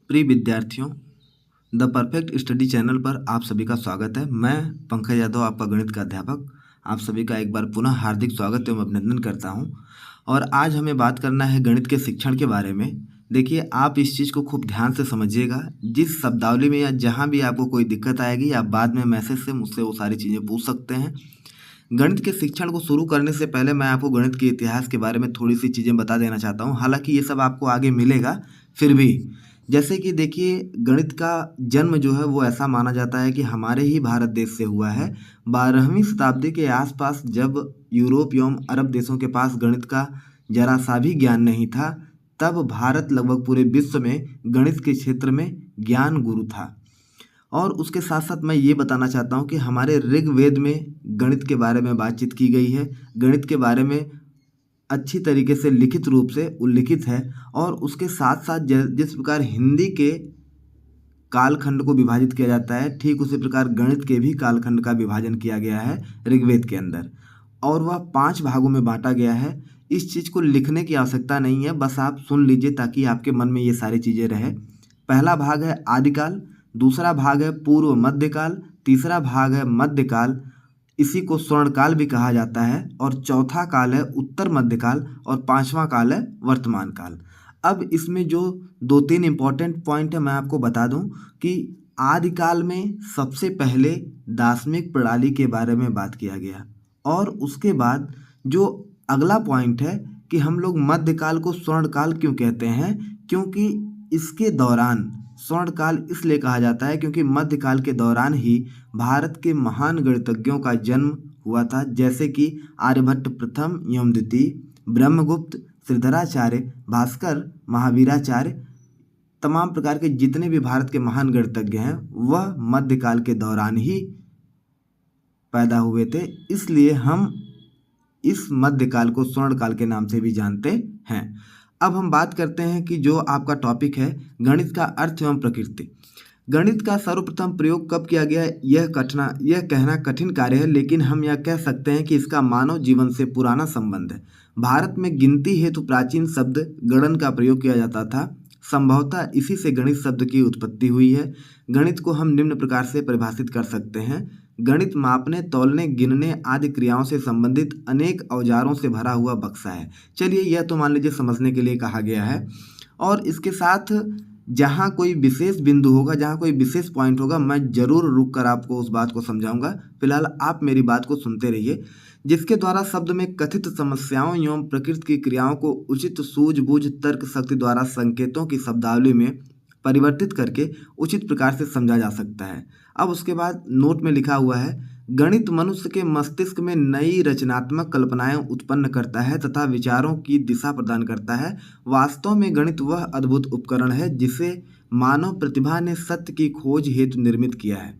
प्रिय विद्यार्थियों, the perfect study channel पर आप सभी का स्वागत है। मैं पंकज यादव, आपका गणित का अध्यापक, आप सभी का एक बार पुनः हार्दिक स्वागत एवं अभिनंदन करता हूं। और आज हमें बात करना है गणित के शिक्षण के बारे में। देखिए, आप इस चीज़ को खूब ध्यान से समझिएगा। जिस शब्दावली में या जहाँ भी आपको कोई दिक्कत आएगी, आप बाद में मैसेज से मुझसे वो सारी चीज़ें पूछ सकते हैं। गणित के शिक्षण को शुरू करने से पहले मैं आपको गणित के इतिहास के बारे में थोड़ी सी चीज़ें बता देना चाहता हूँ। हालांकि ये सब आपको आगे मिलेगा, फिर भी जैसे कि देखिए, गणित का जन्म जो है वो ऐसा माना जाता है कि हमारे ही भारत देश से हुआ है। 12वीं शताब्दी के आसपास जब यूरोप एवं अरब देशों के पास गणित का जरा सा भी ज्ञान नहीं था, तब भारत लगभग पूरे विश्व में गणित के क्षेत्र में ज्ञान गुरु था। और उसके साथ साथ मैं ये बताना चाहता हूँ कि हमारे ऋग्वेद में गणित के बारे में बातचीत की गई है। गणित के बारे में अच्छी तरीके से लिखित रूप से उल्लिखित है। और उसके साथ साथ जिस प्रकार हिंदी के कालखंड को विभाजित किया जाता है, ठीक उसी प्रकार गणित के भी कालखंड का विभाजन किया गया है ऋग्वेद के अंदर, और वह 5 भागों में बांटा गया है। इस चीज़ को लिखने की आवश्यकता नहीं है, बस आप सुन लीजिए ताकि आपके मन में ये सारी चीज़ें रहे। पहला भाग है आदिकाल, दूसरा भाग है पूर्व मध्यकाल, तीसरा भाग है मध्यकाल, इसी को स्वर्णकाल भी कहा जाता है, और चौथा काल है उत्तर मध्यकाल, और पांचवा काल है वर्तमान काल। अब इसमें जो 2-3 इम्पोर्टेंट पॉइंट है मैं आपको बता दूं कि आदिकाल में सबसे पहले दार्शनिक प्रणाली के बारे में बात किया गया, और उसके बाद जो अगला पॉइंट है कि हम लोग मध्यकाल को स्वर्णकाल क्यों कहते हैं, क्योंकि इसके दौरान स्वर्णकाल इसलिए कहा जाता है क्योंकि मध्यकाल के दौरान ही भारत के महान गणितज्ञों का जन्म हुआ था, जैसे कि आर्यभट्ट प्रथम एवं द्वितीय, ब्रह्मगुप्त, श्रीधराचार्य, भास्कर, महावीराचार्य, तमाम प्रकार के जितने भी भारत के महान गणितज्ञ हैं वह मध्यकाल के दौरान ही पैदा हुए थे। इसलिए हम इस मध्यकाल को स्वर्णकाल के नाम से भी जानते हैं। अब हम बात करते हैं कि जो आपका टॉपिक है गणित का अर्थ एवं प्रकृति। गणित का सर्वप्रथम प्रयोग कब किया गया, यह कहना कठिन कार्य है, लेकिन हम यह कह सकते हैं कि इसका मानव जीवन से पुराना संबंध है। भारत में गिनती हेतु प्राचीन शब्द गणन का प्रयोग किया जाता था। संभवतः इसी से गणित शब्द की उत्पत्ति हुई है। गणित को हम निम्न प्रकार से परिभाषित कर सकते हैं: गणित मापने, तौलने, गिनने आदि क्रियाओं से संबंधित अनेक औजारों से भरा हुआ बक्सा है। चलिए, यह तो मान लीजिए समझने के लिए कहा गया है। और इसके साथ जहाँ कोई विशेष बिंदु होगा, जहाँ कोई विशेष पॉइंट होगा, मैं जरूर रुक कर आपको उस बात को समझाऊंगा। फिलहाल आप मेरी बात को सुनते रहिए। जिसके द्वारा शब्द में कथित समस्याओं एवं प्रकृति की क्रियाओं को उचित सूझबूझ तर्क शक्ति द्वारा संकेतों की शब्दावली में परिवर्तित करके उचित प्रकार से समझा जा सकता है। अब उसके बाद नोट में लिखा हुआ है: गणित मनुष्य के मस्तिष्क में नई रचनात्मक कल्पनाएं उत्पन्न करता है तथा विचारों की दिशा प्रदान करता है। वास्तव में गणित वह अद्भुत उपकरण है जिसे मानव प्रतिभा ने सत्य की खोज हेतु निर्मित किया है।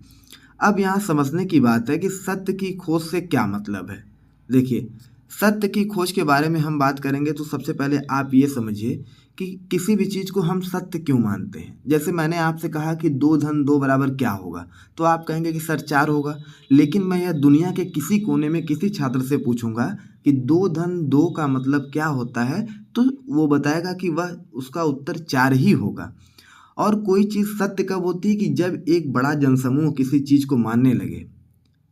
अब यहाँ समझने की बात है कि सत्य की खोज से क्या मतलब है। देखिए, सत्य की खोज के बारे में हम बात करेंगे तो सबसे पहले आप ये समझिए कि किसी भी चीज़ को हम सत्य क्यों मानते हैं। जैसे मैंने आपसे कहा कि 2 धन 2 बराबर क्या होगा, तो आप कहेंगे कि सर 4 होगा। लेकिन मैं यह दुनिया के किसी कोने में किसी छात्र से पूछूंगा कि 2 धन 2 का मतलब क्या होता है, तो वो बताएगा कि वह उसका उत्तर 4 ही होगा। और कोई चीज़ सत्य कब होती है कि जब एक बड़ा जनसमूह किसी चीज़ को मानने लगे।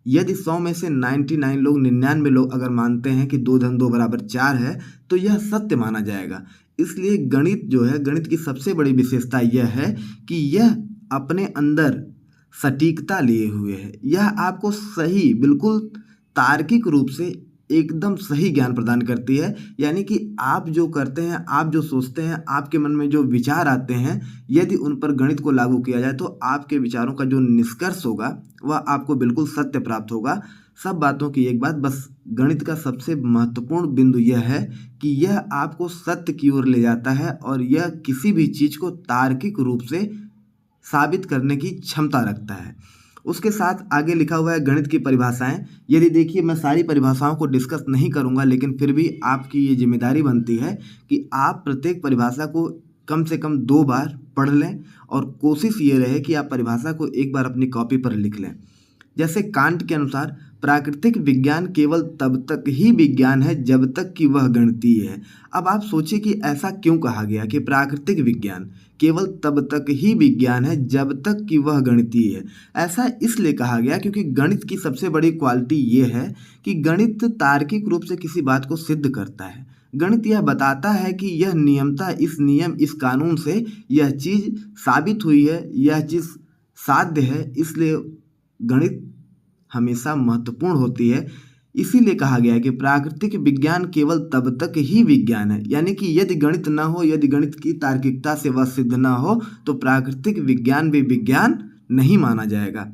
यदि 100 में से 99 लोग 99 लोग अगर मानते हैं कि 2 धन 2 बराबर 4 है, तो यह सत्य माना जाएगा। इसलिए गणित जो है, गणित की सबसे बड़ी विशेषता यह है कि यह अपने अंदर सटीकता लिए हुए है। यह आपको सही, बिल्कुल तार्किक रूप से एकदम सही ज्ञान प्रदान करती है। यानी कि आप जो करते हैं, आप जो सोचते हैं, आपके मन में जो विचार आते हैं, यदि उन पर गणित को लागू किया जाए तो आपके विचारों का जो निष्कर्ष होगा वह आपको बिल्कुल सत्य प्राप्त होगा। सब बातों की एक बात, बस गणित का सबसे महत्वपूर्ण बिंदु यह है कि यह आपको सत्य की ओर ले जाता है, और यह किसी भी चीज़ को तार्किक रूप से साबित करने की क्षमता रखता है। उसके साथ आगे लिखा हुआ है गणित की परिभाषाएं। यदि देखिए, मैं सारी परिभाषाओं को डिस्कस नहीं करूंगा, लेकिन फिर भी आपकी ये जिम्मेदारी बनती है कि आप प्रत्येक परिभाषा को कम से कम 2 बार पढ़ लें, और कोशिश ये रहे कि आप परिभाषा को एक बार अपनी कॉपी पर लिख लें। जैसे कांट के अनुसार प्राकृतिक विज्ञान केवल तब तक ही विज्ञान है जब तक कि वह गणितीय है। अब आप सोचिए कि ऐसा क्यों कहा गया कि प्राकृतिक विज्ञान केवल तब तक ही विज्ञान है जब तक कि वह गणितीय है। ऐसा इसलिए कहा गया क्योंकि गणित की सबसे बड़ी क्वालिटी ये है कि गणित तार्किक रूप से किसी बात को सिद्ध करता है। गणित यह बताता है कि यह नियमता, इस नियम, इस कानून से यह चीज़ साबित हुई है, यह चीज़ साध्य है, इसलिए गणित हमेशा महत्वपूर्ण होती है। इसीलिए कहा गया है कि प्राकृतिक विज्ञान केवल तब तक ही विज्ञान है, यानी कि यदि गणित न हो, यदि गणित की तार्किकता से वह सिद्ध न हो तो प्राकृतिक विज्ञान भी विज्ञान नहीं माना जाएगा।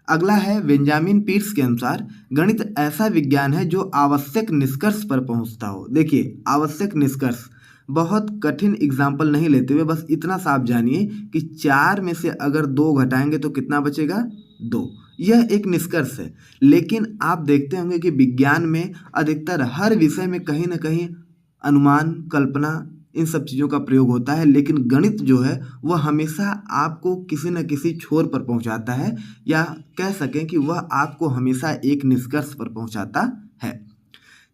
अगला है बेंजामिन पीर्स के अनुसार गणित ऐसा विज्ञान है जो आवश्यक निष्कर्ष पर पहुंचता हो। देखिए, आवश्यक निष्कर्ष, बहुत कठिन एग्जाम्पल नहीं लेते हुए बस इतना साफ जानिए कि 4 में से अगर 2 घटाएंगे तो कितना बचेगा? 2। यह एक निष्कर्ष है। लेकिन आप देखते होंगे कि विज्ञान में अधिकतर हर विषय में कहीं ना कहीं अनुमान, कल्पना, इन सब चीज़ों का प्रयोग होता है, लेकिन गणित जो है वह हमेशा आपको किसी न किसी छोर पर पहुंचाता है, या कह सकें कि वह आपको हमेशा एक निष्कर्ष पर पहुंचाता है।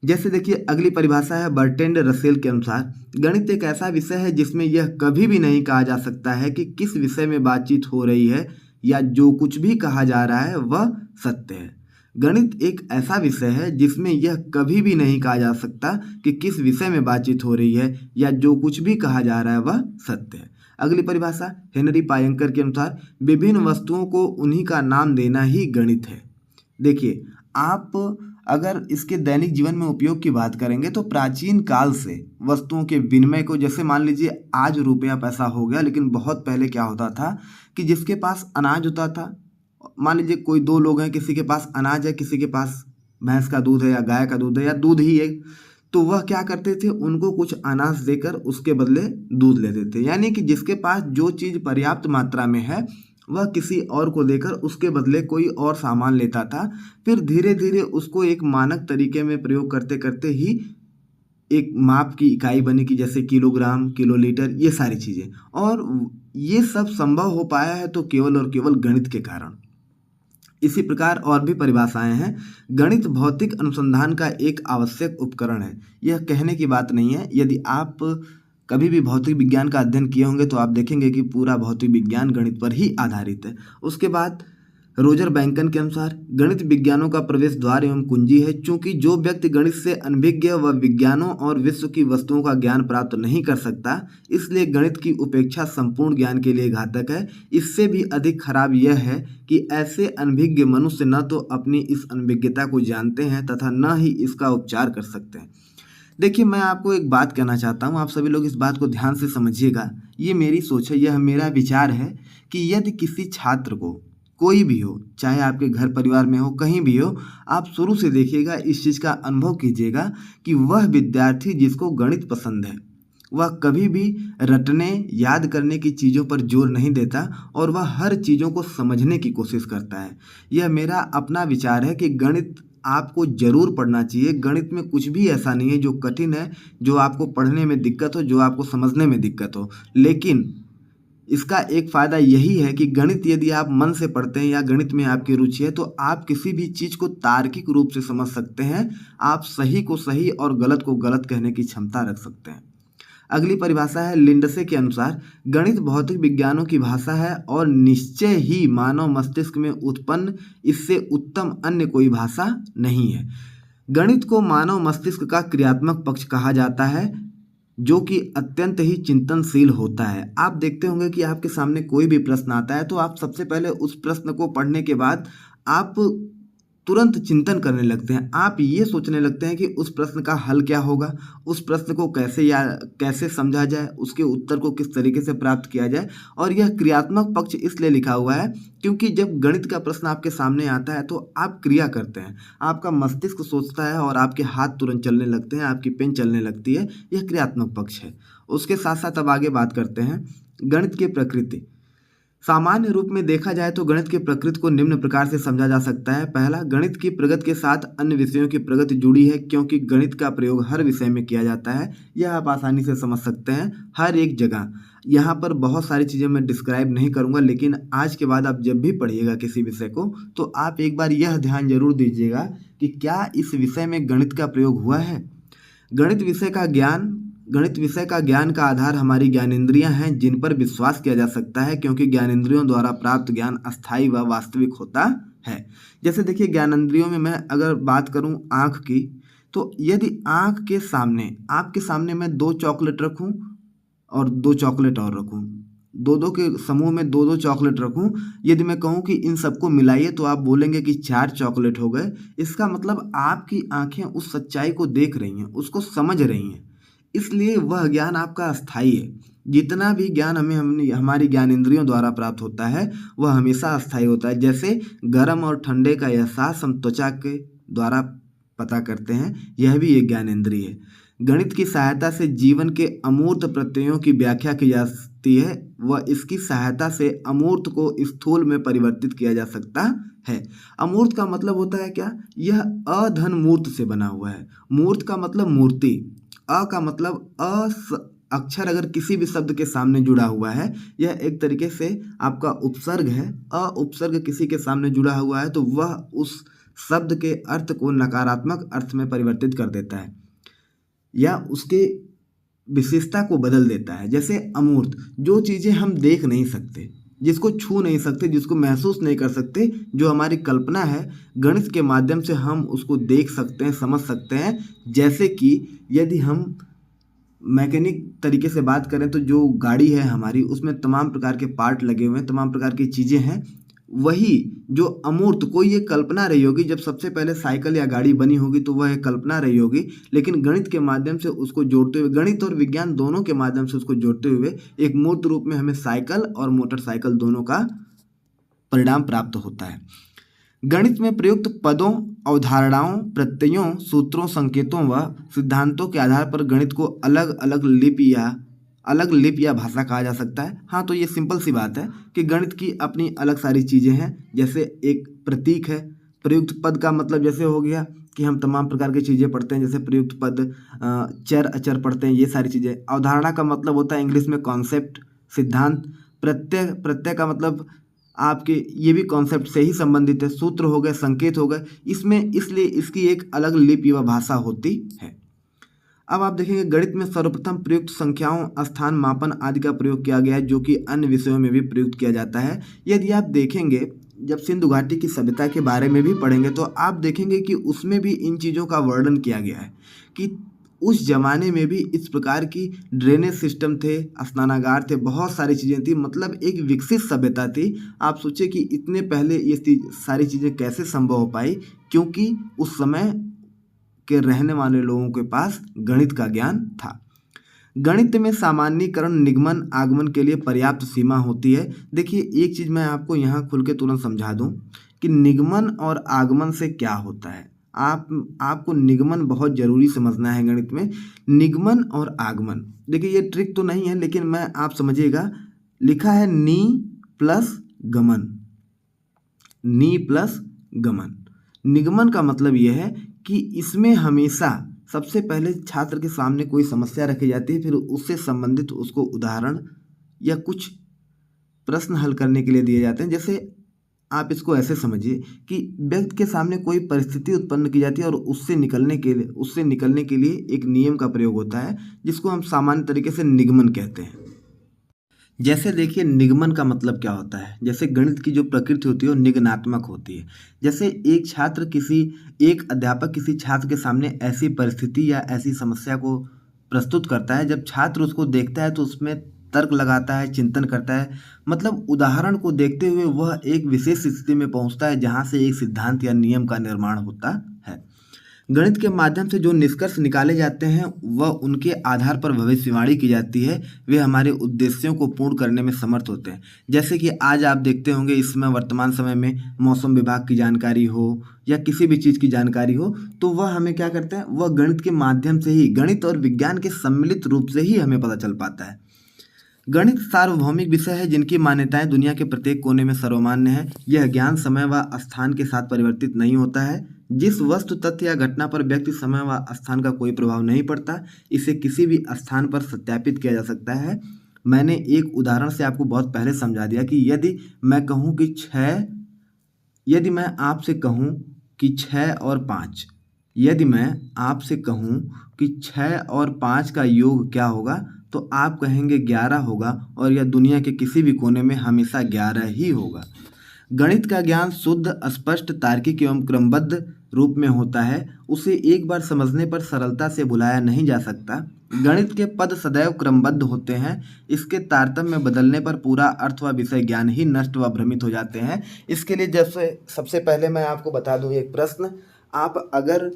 जैसे देखिए, अगली परिभाषा है बर्ट्रैंड रसेल के अनुसार गणित एक ऐसा विषय है जिसमें यह कभी भी नहीं कहा जा सकता है कि किस विषय में बातचीत हो रही है या जो कुछ भी कहा जा रहा है वह सत्य है। गणित एक ऐसा विषय है जिसमें यह कभी भी नहीं कहा जा सकता कि किस विषय में बातचीत हो रही है या जो कुछ भी कहा जा रहा है वह सत्य है। अगली परिभाषा हेनरी पायंकर के अनुसार विभिन्न वस्तुओं को उन्हीं का नाम देना ही गणित है। देखिए, आप अगर इसके दैनिक जीवन में उपयोग की बात करेंगे तो प्राचीन काल से वस्तुओं के विनिमय को, जैसे मान लीजिए आज रुपया पैसा हो गया, लेकिन बहुत पहले क्या होता था कि जिसके पास अनाज होता था, मान लीजिए कोई 2 लोग हैं, किसी के पास अनाज है, किसी के पास भैंस का दूध है या गाय का दूध है या दूध ही है, तो वह क्या करते थे, उनको कुछ अनाज देकर उसके बदले दूध लेते थे। यानी कि जिसके पास जो चीज़ पर्याप्त मात्रा में है वह किसी और को देकर उसके बदले कोई और सामान लेता था। फिर धीरे धीरे उसको एक मानक तरीके में प्रयोग करते करते ही एक माप की इकाई बनी, कि जैसे किलोग्राम, किलोलीटर, ये सारी चीज़ें। और ये सब संभव हो पाया है तो केवल और केवल गणित के कारण। इसी प्रकार और भी परिभाषाएं हैं। गणित भौतिक अनुसंधान का एक आवश्यक उपकरण है। यह कहने की बात नहीं है। यदि आप कभी भी भौतिक विज्ञान का अध्ययन किए होंगे तो आप देखेंगे कि पूरा भौतिक विज्ञान गणित पर ही आधारित है। उसके बाद रोजर बैंकन के अनुसार गणित विज्ञानों का प्रवेश द्वार एवं कुंजी है। चूंकि जो व्यक्ति गणित से अनभिज्ञ व विज्ञानों और विश्व की वस्तुओं का ज्ञान प्राप्त नहीं कर सकता, इसलिए गणित की उपेक्षा संपूर्ण ज्ञान के लिए घातक है। इससे भी अधिक खराब यह है कि ऐसे अनभिज्ञ मनुष्य न तो अपनी इस अनभिज्ञता को जानते हैं तथा न ही इसका उपचार कर सकते हैं। देखिए, मैं आपको एक बात कहना चाहता हूँ, आप सभी लोग इस बात को ध्यान से समझिएगा। ये मेरी सोच है, यह मेरा विचार है कि यदि किसी छात्र को, कोई भी हो, चाहे आपके घर परिवार में हो, कहीं भी हो, आप शुरू से देखिएगा, इस चीज़ का अनुभव कीजिएगा कि वह विद्यार्थी जिसको गणित पसंद है वह कभी भी रटने, याद करने की चीज़ों पर जोर नहीं देता और वह हर चीज़ों को समझने की कोशिश करता है। यह मेरा अपना विचार है कि गणित आपको ज़रूर पढ़ना चाहिए। गणित में कुछ भी ऐसा नहीं है जो कठिन है, जो आपको पढ़ने में दिक्कत हो, जो आपको समझने में दिक्कत हो। लेकिन इसका एक फ़ायदा यही है कि गणित यदि आप मन से पढ़ते हैं या गणित में आपकी रुचि है तो आप किसी भी चीज़ को तार्किक रूप से समझ सकते हैं। आप सही को सही और गलत को गलत कहने की क्षमता रख सकते हैं। अगली परिभाषा है लिंडसे के अनुसार गणित भौतिक विज्ञानों की भाषा है और निश्चय ही मानव मस्तिष्क में उत्पन्न इससे उत्तम अन्य कोई भाषा नहीं है। गणित को मानव मस्तिष्क का क्रियात्मक पक्ष कहा जाता है, जो कि अत्यंत ही चिंतनशील होता है। आप देखते होंगे कि आपके सामने कोई भी प्रश्न आता है तो आप सबसे पहले उस प्रश्न को पढ़ने के बाद आप तुरंत चिंतन करने लगते हैं। आप ये सोचने लगते हैं कि उस प्रश्न का हल क्या होगा, उस प्रश्न को कैसे समझा जाए, उसके उत्तर को किस तरीके से प्राप्त किया जाए। और यह क्रियात्मक पक्ष इसलिए लिखा हुआ है क्योंकि जब गणित का प्रश्न आपके सामने आता है तो आप क्रिया करते हैं, आपका मस्तिष्क सोचता है और आपके हाथ तुरंत चलने लगते हैं, आपकी पेन चलने लगती है। यह क्रियात्मक पक्ष है। उसके साथ साथ अब आगे बात करते हैं गणित की प्रकृति। सामान्य रूप में देखा जाए तो गणित की प्रकृति को निम्न प्रकार से समझा जा सकता है। पहला, गणित की प्रगति के साथ अन्य विषयों की प्रगति जुड़ी है, क्योंकि गणित का प्रयोग हर विषय में किया जाता है। यह आप आसानी से समझ सकते हैं, हर एक जगह। यहाँ पर बहुत सारी चीज़ें मैं डिस्क्राइब नहीं करूँगा, लेकिन आज के बाद आप जब भी पढ़िएगा किसी विषय को तो आप एक बार यह ध्यान जरूर दीजिएगा कि क्या इस विषय में गणित का प्रयोग हुआ है। गणित विषय का ज्ञान का आधार हमारी ज्ञानेंद्रियां हैं, जिन पर विश्वास किया जा सकता है, क्योंकि ज्ञानेंद्रियों द्वारा प्राप्त ज्ञान अस्थायी व वास्तविक होता है। जैसे देखिए, ज्ञानेंद्रियों में मैं अगर बात करूं आँख की, तो यदि आँख के सामने आपके सामने मैं 2 चॉकलेट रखूं और 2 चॉकलेट और रखूं, दो के समूह में 2 चॉकलेट रखूं, यदि मैं कहूं कि इन सबको मिलाइए तो आप बोलेंगे कि 4 चॉकलेट हो गए। इसका मतलब आपकी आंखें उस सच्चाई को देख रही हैं, उसको समझ रही हैं, इसलिए वह ज्ञान आपका अस्थाई है। जितना भी ज्ञान हमें हमारी ज्ञानेंद्रियों द्वारा प्राप्त होता है वह हमेशा अस्थाई होता है। जैसे गर्म और ठंडे का एहसास हम त्वचा के द्वारा पता करते हैं, यह भी एक ज्ञानेंद्रिय है। गणित की सहायता से जीवन के अमूर्त प्रत्ययों की व्याख्या की जा सकती है व इसकी सहायता से अमूर्त को स्थूल में परिवर्तित किया जा सकता है। अमूर्त का मतलब होता है क्या? यह अधन मूर्त से बना हुआ है। मूर्त का मतलब मूर्ति, अ का मतलब अक्षर अगर किसी भी शब्द के सामने जुड़ा हुआ है, यह एक तरीके से आपका उपसर्ग है। उपसर्ग किसी के सामने जुड़ा हुआ है तो वह उस शब्द के अर्थ को नकारात्मक अर्थ में परिवर्तित कर देता है या उसके विशेषता को बदल देता है। जैसे अमूर्त, जो चीज़ें हम देख नहीं सकते, जिसको छू नहीं सकते, जिसको महसूस नहीं कर सकते, जो हमारी कल्पना है, गणित के माध्यम से हम उसको देख सकते हैं, समझ सकते हैं। जैसे कि यदि हम मैकेनिक तरीके से बात करें तो जो गाड़ी है हमारी, उसमें तमाम प्रकार के पार्ट लगे हुए हैं, तमाम प्रकार की चीज़ें हैं। वही जो अमूर्त, कोई ये कल्पना रही होगी, जब सबसे पहले साइकिल या गाड़ी बनी होगी तो वह एक कल्पना रही होगी, लेकिन गणित के माध्यम से उसको जोड़ते हुए, गणित और विज्ञान दोनों के माध्यम से उसको जोड़ते हुए एक मूर्त रूप में हमें साइकिल और मोटरसाइकिल दोनों का परिणाम प्राप्त होता है। गणित में प्रयुक्त पदों, अवधारणाओं, प्रत्ययों, सूत्रों, संकेतों व सिद्धांतों के आधार पर गणित को अलग अलग लिपि या भाषा कहा जा सकता है। हाँ, तो ये सिंपल सी बात है कि गणित की अपनी अलग सारी चीज़ें हैं। जैसे एक प्रतीक है, प्रयुक्त पद का मतलब जैसे हो गया कि हम तमाम प्रकार की चीज़ें पढ़ते हैं, जैसे प्रयुक्त पद, चर अचर पढ़ते हैं, ये सारी चीज़ें। अवधारणा का मतलब होता है इंग्लिश में कॉन्सेप्ट, सिद्धांत। प्रत्यय का मतलब आपके ये भी कॉन्सेप्ट से ही संबंधित है। सूत्र हो गए, संकेत हो गए, इसमें इसलिए इसकी एक अलग लिपि व भाषा होती है। अब आप देखेंगे गणित में सर्वप्रथम प्रयुक्त संख्याओं, स्थान मापन आदि का प्रयोग किया गया है, जो कि अन्य विषयों में भी प्रयुक्त किया जाता है। यदि आप देखेंगे, जब सिंधु घाटी की सभ्यता के बारे में भी पढ़ेंगे तो आप देखेंगे कि उसमें भी इन चीज़ों का वर्णन किया गया है कि उस जमाने में भी इस प्रकार की ड्रेनेज सिस्टम थे, स्नानागार थे, बहुत सारी चीज़ें थी। मतलब एक विकसित सभ्यता थी। आप सोचिए कि इतने पहले ये सारी चीज़ें कैसे संभव हो पाई, क्योंकि उस समय के रहने वाले लोगों के पास गणित का ज्ञान था। गणित में सामान्यीकरण, निगमन, आगमन के लिए पर्याप्त सीमा होती है। देखिए, एक चीज़ मैं आपको यहाँ खुल के तुरंत समझा दूँ कि निगमन और आगमन से क्या होता है। आपको निगमन बहुत ज़रूरी समझना है गणित में। निगमन और आगमन, देखिए ये ट्रिक तो नहीं है, लेकिन मैं आप समझिएगा, लिखा है नी प्लस गमन, नी प्लस गमन। निगमन का मतलब यह है कि इसमें हमेशा सबसे पहले छात्र के सामने कोई समस्या रखी जाती है, फिर उससे संबंधित उसको उदाहरण या कुछ प्रश्न हल करने के लिए दिए जाते हैं। जैसे आप इसको ऐसे समझिए कि व्यक्ति के सामने कोई परिस्थिति उत्पन्न की जाती है और उससे निकलने के लिए एक नियम का प्रयोग होता है, जिसको हम सामान्य तरीके से निगमन कहते हैं। जैसे देखिए, निगमन का मतलब क्या होता है। जैसे गणित की जो प्रकृति होती है वो निगनात्मक होती है। जैसे एक अध्यापक किसी छात्र के सामने ऐसी परिस्थिति या ऐसी समस्या को प्रस्तुत करता है, जब छात्र उसको देखता है तो उसमें तर्क लगाता है, चिंतन करता है। मतलब उदाहरण को देखते हुए वह एक विशेष स्थिति में पहुंचता है जहां से एक सिद्धांत या नियम का निर्माण होता है। गणित के माध्यम से जो निष्कर्ष निकाले जाते हैं वह उनके आधार पर भविष्यवाणी की जाती है। वे हमारे उद्देश्यों को पूर्ण करने में समर्थ होते हैं। जैसे कि आज आप देखते होंगे, इसमें वर्तमान समय में मौसम विभाग की जानकारी हो या किसी भी चीज़ की जानकारी हो, तो वह हमें क्या करते हैं, वह गणित के माध्यम से ही, गणित और विज्ञान के सम्मिलित रूप से ही हमें पता चल पाता है। गणित सार्वभौमिक विषय है जिनकी मान्यताएं दुनिया के प्रत्येक कोने में सर्वमान्य है। यह ज्ञान समय व स्थान के साथ परिवर्तित नहीं होता है। जिस वस्तु, तथ्य या घटना पर व्यक्ति, समय व स्थान का कोई प्रभाव नहीं पड़ता, इसे किसी भी स्थान पर सत्यापित किया जा सकता है। मैंने एक उदाहरण से आपको बहुत पहले समझा दिया कि यदि मैं आपसे कहूँ कि 6 और 5, यदि मैं आपसे कहूँ कि 6 और 5 का योग क्या होगा, तो आप कहेंगे 11 होगा, और यह दुनिया के किसी भी कोने में हमेशा 11 ही होगा। गणित का ज्ञान शुद्ध, स्पष्ट, तार्किक एवं क्रमबद्ध रूप में होता है। उसे एक बार समझने पर सरलता से भुलाया नहीं जा सकता। गणित के पद सदैव क्रमबद्ध होते हैं। इसके तारतम्य बदलने पर पूरा अर्थ व विषय ज्ञान ही नष्ट व भ्रमित हो जाते हैं। इसके लिए जैसे सबसे पहले मैं आपको बता दूं एक प्रश्न। आप अगर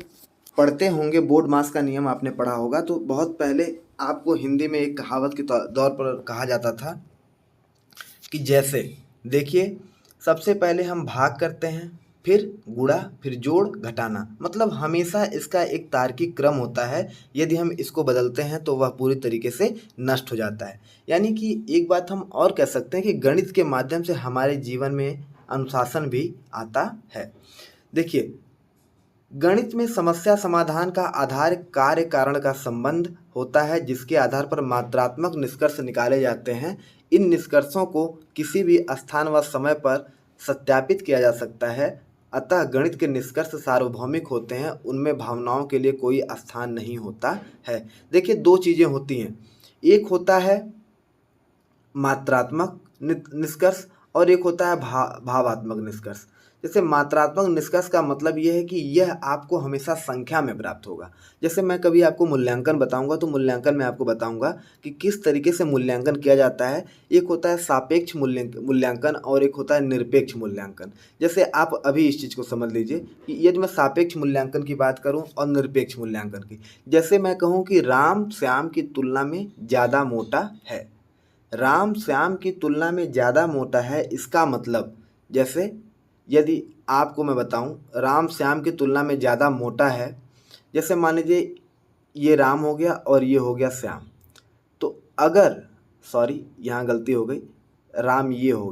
पढ़ते होंगे, बोर्ड मास का नियम आपने पढ़ा होगा, तो बहुत पहले आपको हिंदी में एक कहावत के दौर पर कहा जाता था कि जैसे देखिए, सबसे पहले हम भाग करते हैं, फिर गुणा, फिर जोड़, घटाना, मतलब हमेशा इसका एक तार्किक क्रम होता है। यदि हम इसको बदलते हैं तो वह पूरी तरीके से नष्ट हो जाता है। यानी कि एक बात हम और कह सकते हैं कि गणित के माध्यम से हमारे जीवन में अनुशासन भी आता है। देखिए, गणित में समस्या समाधान का आधार कार्य कारण का संबंध होता है, जिसके आधार पर मात्रात्मक निष्कर्ष निकाले जाते हैं। इन निष्कर्षों को किसी भी स्थान व समय पर सत्यापित किया जा सकता है। अतः गणित के निष्कर्ष सार्वभौमिक होते हैं, उनमें भावनाओं के लिए कोई स्थान नहीं होता है। देखिए, दो चीज़ें होती हैं, एक होता है मात्रात्मक निष्कर्ष और एक होता है भावात्मक निष्कर्ष। जैसे मात्रात्मक निष्कर्ष का मतलब यह है कि यह आपको हमेशा संख्या में प्राप्त होगा। जैसे मैं कभी आपको मूल्यांकन बताऊंगा तो मूल्यांकन में आपको बताऊंगा कि किस तरीके से मूल्यांकन किया जाता है। एक होता है सापेक्ष मूल्यांकन और एक होता है निरपेक्ष मूल्यांकन। जैसे आप अभी इस चीज़ को समझ लीजिए कि यदि मैं सापेक्ष मूल्यांकन की बात करूँ और निरपेक्ष मूल्यांकन की, जैसे मैं कहूँ कि राम श्याम की तुलना में ज़्यादा मोटा है। राम श्याम की तुलना में ज़्यादा मोटा है, इसका मतलब जैसे यदि आपको मैं बताऊं राम श्याम की तुलना में ज़्यादा मोटा है, जैसे मान लीजिए ये राम हो गया और ये हो गया श्याम, तो अगर यहाँ गलती हो गई, राम ये हो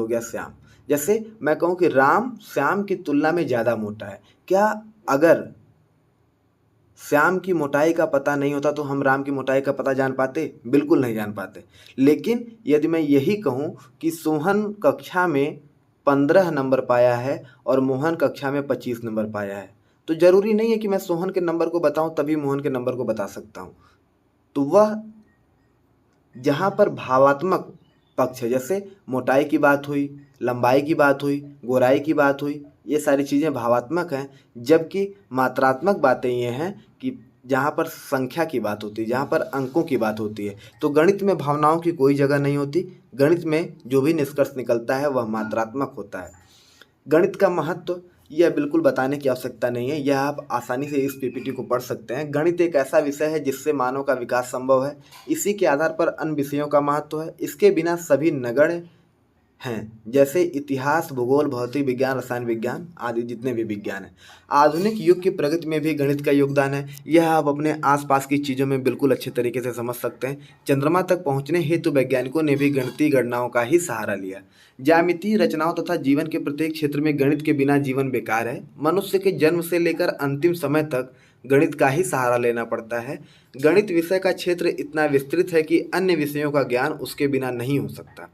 गया श्याम। जैसे मैं कहूं कि राम श्याम की तुलना में ज़्यादा मोटा है, क्या अगर श्याम की मोटाई का पता नहीं होता तो हम राम की मोटाई का पता जान पाते? बिल्कुल नहीं जान पाते। लेकिन यदि मैं यही कहूं कि सोहन कक्षा में 15 नंबर पाया है और मोहन कक्षा में 25 नंबर पाया है, तो ज़रूरी नहीं है कि मैं सोहन के नंबर को बताऊं तभी मोहन के नंबर को बता सकता हूं। तो वह जहां पर भावात्मक पक्ष है, जैसे मोटाई की बात हुई, लंबाई की बात हुई, गोराई की बात हुई, ये सारी चीज़ें भावात्मक हैं। जबकि मात्रात्मक बातें ये हैं कि जहाँ पर संख्या की बात होती है, जहाँ पर अंकों की बात होती है, तो गणित में भावनाओं की कोई जगह नहीं होती। गणित में जो भी निष्कर्ष निकलता है वह मात्रात्मक होता है। गणित का महत्व यह बिल्कुल बताने की आवश्यकता नहीं है, यह आप आसानी से इस पीपीटी को पढ़ सकते हैं। गणित एक ऐसा विषय है जिससे मानव का विकास संभव है। इसी के आधार पर अन्य विषयों का महत्व है। इसके बिना सभी नगण्य हैं, जैसे इतिहास, भूगोल, भौतिक विज्ञान, रसायन विज्ञान आदि जितने भी विज्ञान हैं। आधुनिक युग की प्रगति में भी गणित का योगदान है। यह आप अपने आसपास की चीज़ों में बिल्कुल अच्छे तरीके से समझ सकते हैं। चंद्रमा तक पहुंचने हेतु वैज्ञानिकों ने भी गणितीय गणनाओं का ही सहारा लिया। ज्यामितीय रचनाओं तथा जीवन के प्रत्येक क्षेत्र में गणित के बिना जीवन बेकार है। मनुष्य के जन्म से लेकर अंतिम समय तक गणित का ही सहारा लेना पड़ता है। गणित विषय का क्षेत्र इतना विस्तृत है कि अन्य विषयों का ज्ञान उसके बिना नहीं हो सकता।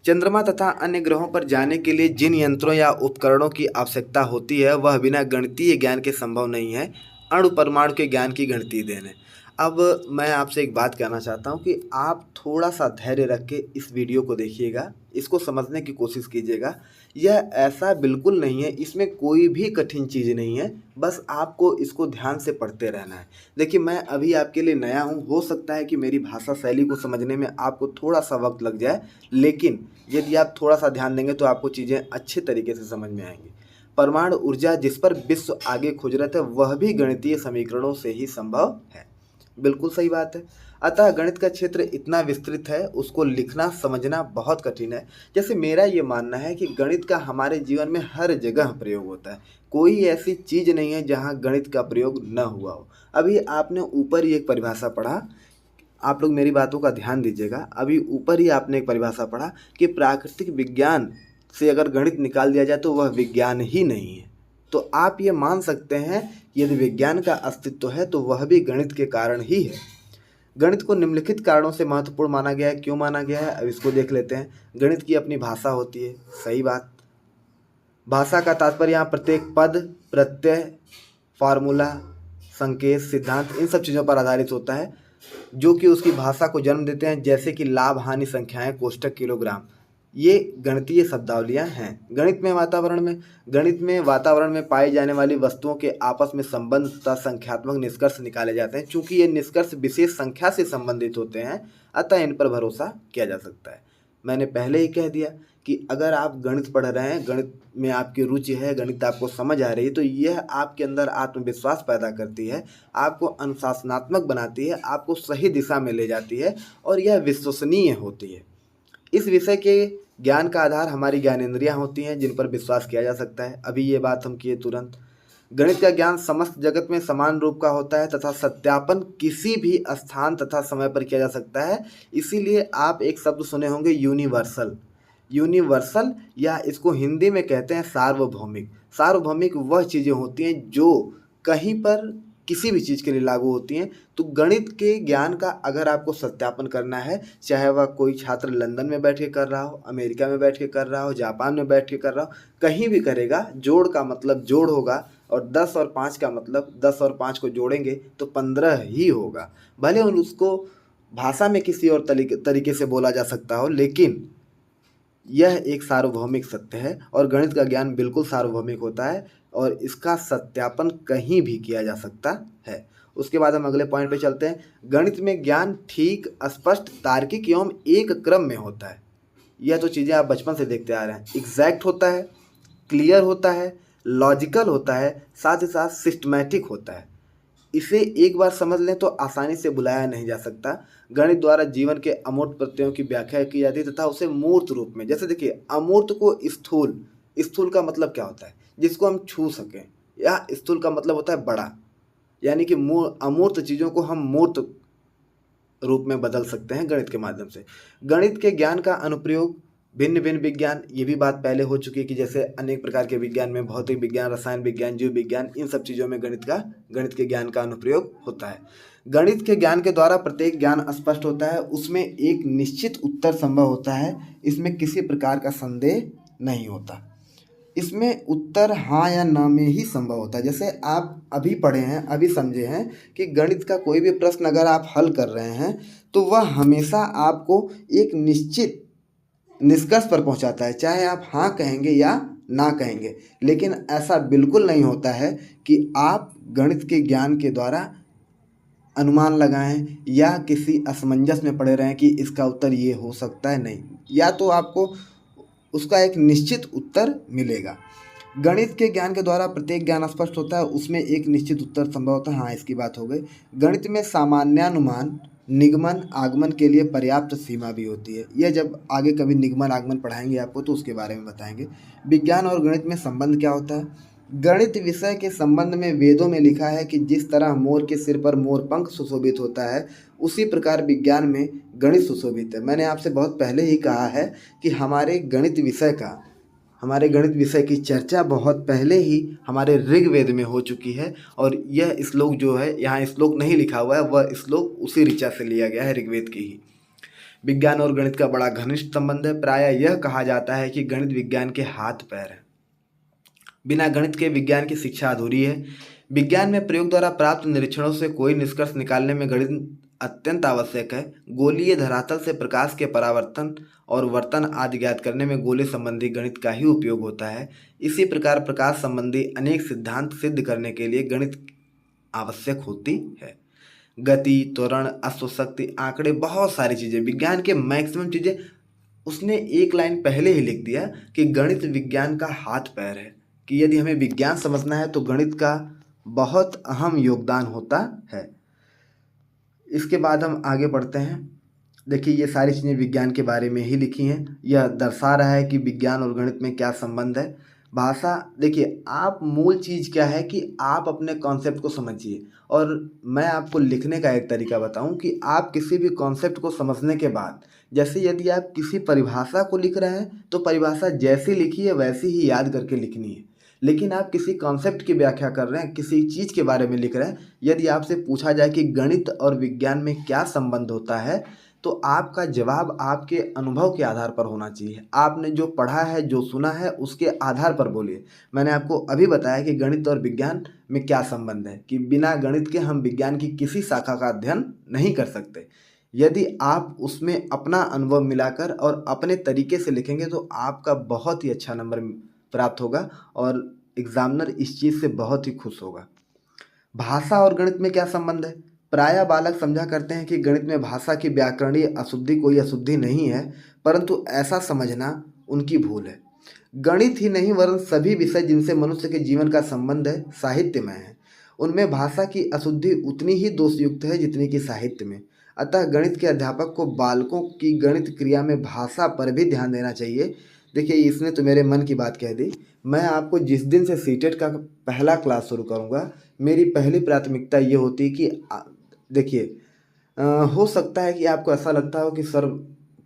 चंद्रमा तथा अन्य ग्रहों पर जाने के लिए जिन यंत्रों या उपकरणों की आवश्यकता होती है वह बिना गणितीय ज्ञान के संभव नहीं है। अणु परमाणु के ज्ञान की गणितीय देन है। अब मैं आपसे एक बात कहना चाहता हूं कि आप थोड़ा सा धैर्य रख के इस वीडियो को देखिएगा, इसको समझने की कोशिश कीजिएगा। यह ऐसा बिल्कुल नहीं है, इसमें कोई भी कठिन चीज़ नहीं है, बस आपको इसको ध्यान से पढ़ते रहना है। देखिए, मैं अभी आपके लिए नया हूँ, हो सकता है कि मेरी भाषा शैली को समझने में आपको थोड़ा सा वक्त लग जाए, लेकिन यदि आप थोड़ा सा ध्यान देंगे तो आपको चीज़ें अच्छे तरीके से समझ में आएंगी। परमाणु ऊर्जा जिस पर विश्व आगे खोज रहे थे वह भी गणितीय समीकरणों से ही संभव है। बिल्कुल सही बात है। अतः गणित का क्षेत्र इतना विस्तृत है, उसको लिखना समझना बहुत कठिन है। जैसे मेरा ये मानना है कि गणित का हमारे जीवन में हर जगह प्रयोग होता है। कोई ऐसी चीज़ नहीं है जहाँ गणित का प्रयोग न हुआ हो। अभी आपने ऊपर ही एक परिभाषा पढ़ा, आप लोग मेरी बातों का ध्यान दीजिएगा। अभी ऊपर ही आपने एक परिभाषा पढ़ा कि प्राकृतिक विज्ञान से अगर गणित निकाल दिया जाए तो वह विज्ञान ही नहीं है। तो आप ये मान सकते हैं यदि विज्ञान का अस्तित्व है तो वह भी गणित के कारण ही है। गणित को निम्नलिखित कारणों से महत्वपूर्ण माना गया है। क्यों माना गया है, अब इसको देख लेते हैं। गणित की अपनी भाषा होती है, सही बात। भाषा का तात्पर्य यहाँ प्रत्येक पद, प्रत्यय, फार्मूला, संकेत, सिद्धांत, इन सब चीज़ों पर आधारित होता है जो कि उसकी भाषा को जन्म देते हैं, जैसे कि लाभ, हानि, संख्याएं, कोष्ठक, किलोग्राम। ये गणितीय शब्दावलियां हैं। गणित में वातावरण में पाई जाने वाली वस्तुओं के आपस में संबंध तथा संख्यात्मक निष्कर्ष निकाले जाते हैं। चूंकि ये निष्कर्ष विशेष संख्या से संबंधित होते हैं, अतः इन पर भरोसा किया जा सकता है। मैंने पहले ही कह दिया कि अगर आप गणित पढ़ रहे हैं, गणित में आपकी रुचि है, गणित आपको समझ आ रही है, तो यह आपके अंदर आत्मविश्वास पैदा करती है, आपको अनुशासनात्मक बनाती है, आपको सही दिशा में ले जाती है और यह विश्वसनीय होती है। इस विषय के ज्ञान का आधार हमारी ज्ञानेंद्रियां होती हैं, जिन पर विश्वास किया जा सकता है। अभी ये बात हम किए तुरंत। गणित का ज्ञान समस्त जगत में समान रूप का होता है तथा सत्यापन किसी भी स्थान तथा समय पर किया जा सकता है। इसीलिए आप एक शब्द सुने होंगे, यूनिवर्सल। यूनिवर्सल या इसको हिंदी में कहते हैं सार्वभौमिक। सार्वभौमिक वह चीज़ें होती हैं जो कहीं पर किसी भी चीज़ के लिए लागू होती हैं। तो गणित के ज्ञान का अगर आपको सत्यापन करना है, चाहे वह कोई छात्र लंदन में बैठ के कर रहा हो, अमेरिका में बैठ के कर रहा हो, जापान में बैठ के कर रहा हो, कहीं भी करेगा, जोड़ का मतलब जोड़ होगा और 10 और 5 का मतलब 10 और 5 को जोड़ेंगे तो 15 ही होगा। भले उसको भाषा में किसी और तरीके से बोला जा सकता हो, लेकिन यह एक सार्वभौमिक सत्य है और गणित का ज्ञान बिल्कुल सार्वभौमिक होता है और इसका सत्यापन कहीं भी किया जा सकता है। उसके बाद हम अगले पॉइंट पे चलते हैं। गणित में ज्ञान ठीक, स्पष्ट, तार्किक एवं एक क्रम में होता है। यह तो चीज़ें आप बचपन से देखते आ रहे हैं। एग्जैक्ट होता है, क्लियर होता है, लॉजिकल होता है, साथ ही साथ सिस्टमैटिक होता है। इसे एक बार समझ लें तो आसानी से भुलाया नहीं जा सकता। गणित द्वारा जीवन के अमूर्त प्रत्ययों की व्याख्या की जाती है तथा उसे मूर्त रूप में, जैसे देखिए अमूर्त को स्थूल, स्थूल का मतलब क्या होता है, जिसको हम छू सकें, या स्थूल का मतलब होता है बड़ा, यानी कि अमूर्त चीज़ों को हम मूर्त रूप में बदल सकते हैं गणित के माध्यम से। गणित के ज्ञान का अनुप्रयोग भिन्न भिन्न विज्ञान, ये भी बात पहले हो चुकी है कि जैसे अनेक प्रकार के विज्ञान में भौतिक विज्ञान, रसायन विज्ञान, जीव विज्ञान, इन सब चीज़ों में गणित के ज्ञान का अनुप्रयोग होता है। गणित के ज्ञान के द्वारा प्रत्येक ज्ञान स्पष्ट होता है, उसमें एक निश्चित उत्तर संभव होता है, इसमें किसी प्रकार का संदेह नहीं होता। इसमें उत्तर हाँ या ना में ही संभव होता है। जैसे आप अभी पढ़े हैं, अभी समझे हैं कि गणित का कोई भी प्रश्न अगर आप हल कर रहे हैं तो वह हमेशा आपको एक निश्चित निष्कर्ष पर पहुंचाता है, चाहे आप हाँ कहेंगे या ना कहेंगे। लेकिन ऐसा बिल्कुल नहीं होता है कि आप गणित के ज्ञान के द्वारा अनुमान लगाएं या किसी असमंजस में पड़े रहें कि इसका उत्तर ये हो सकता है। नहीं, या तो आपको उसका एक निश्चित उत्तर मिलेगा। गणित के ज्ञान के द्वारा प्रत्येक ज्ञान स्पष्ट होता है, उसमें एक निश्चित उत्तर संभव होता है। हाँ, इसकी बात हो गई। गणित में सामान्यानुमान, निगमन, आगमन के लिए पर्याप्त सीमा भी होती है। यह जब आगे कभी निगमन आगमन पढ़ाएंगे आपको तो उसके बारे में बताएंगे। विज्ञान और गणित में संबंध क्या होता है? गणित विषय के संबंध में वेदों में लिखा है कि जिस तरह मोर के सिर पर मोर पंख सुशोभित होता है, उसी प्रकार विज्ञान में गणित सुशोभित है। मैंने आपसे बहुत पहले ही कहा है कि हमारे गणित विषय की चर्चा बहुत पहले ही हमारे ऋग्वेद में हो चुकी है और यह श्लोक जो है, यहाँ श्लोक नहीं लिखा हुआ है, वह श्लोक उसी ऋचा से लिया गया है, ऋग्वेद की ही। विज्ञान और गणित का बड़ा घनिष्ठ संबंध है। प्रायः यह कहा जाता है कि गणित विज्ञान के हाथ पैर है। बिना गणित के विज्ञान की शिक्षा अधूरी है। विज्ञान में प्रयोग द्वारा प्राप्त निरीक्षणों से कोई निष्कर्ष निकालने में गणित अत्यंत आवश्यक है। गोलीय धरातल से प्रकाश के परावर्तन और वर्तन आदि ज्ञात करने में गोले संबंधी गणित का ही उपयोग होता है। इसी प्रकार प्रकाश संबंधी अनेक सिद्धांत सिद्ध करने के लिए गणित आवश्यक होती है। गति, त्वरण, अश्वशक्ति, आंकड़े, बहुत सारी चीज़ें, विज्ञान के मैक्सिमम चीज़ें उसने एक लाइन पहले ही लिख दिया कि गणित विज्ञान का हाथ पैर है, कि यदि हमें विज्ञान समझना है तो गणित का बहुत अहम योगदान होता है। इसके बाद हम आगे बढ़ते हैं। देखिए, ये सारी चीज़ें विज्ञान के बारे में ही लिखी हैं। यह दर्शा रहा है कि विज्ञान और गणित में क्या संबंध है। भाषा देखिए, आप मूल चीज़ क्या है कि आप अपने कॉन्सेप्ट को समझिए। और मैं आपको लिखने का एक तरीका बताऊं कि आप किसी भी कॉन्सेप्ट को समझने के बाद, जैसे यदि आप किसी परिभाषा को लिख रहे हैं तो परिभाषा जैसी लिखी है वैसी ही याद करके लिखनी है। लेकिन आप किसी कॉन्सेप्ट की व्याख्या कर रहे हैं, किसी चीज़ के बारे में लिख रहे हैं, यदि आपसे पूछा जाए कि गणित और विज्ञान में क्या संबंध होता है, तो आपका जवाब आपके अनुभव के आधार पर होना चाहिए। आपने जो पढ़ा है, जो सुना है, उसके आधार पर बोलिए। मैंने आपको अभी बताया कि गणित और विज्ञान में क्या संबंध है, कि बिना गणित के हम विज्ञान की किसी शाखा का अध्ययन नहीं कर सकते। यदि आप उसमें अपना अनुभव मिलाकर और अपने तरीके से लिखेंगे तो आपका बहुत ही अच्छा नंबर प्राप्त होगा और एग्जामिनर इस चीज़ से बहुत ही खुश होगा। भाषा और गणित में क्या संबंध है? प्रायः बालक समझा करते हैं कि गणित में भाषा की व्याकरणीय अशुद्धि कोई अशुद्धि नहीं है, परंतु ऐसा समझना उनकी भूल है। गणित ही नहीं वरन सभी विषय जिनसे मनुष्य के जीवन का संबंध है साहित्यमय है। उनमें भाषा की अशुद्धि उतनी ही दोषयुक्त है जितनी कि साहित्य में। अतः गणित के अध्यापक को बालकों की गणित क्रिया में भाषा पर भी ध्यान देना चाहिए। देखिए, इसने तो मेरे मन की बात कह दी। मैं आपको जिस दिन से सीटेट का पहला क्लास शुरू करूँगा, मेरी पहली प्राथमिकता ये होती है कि देखिए, हो सकता है कि आपको ऐसा लगता हो कि सर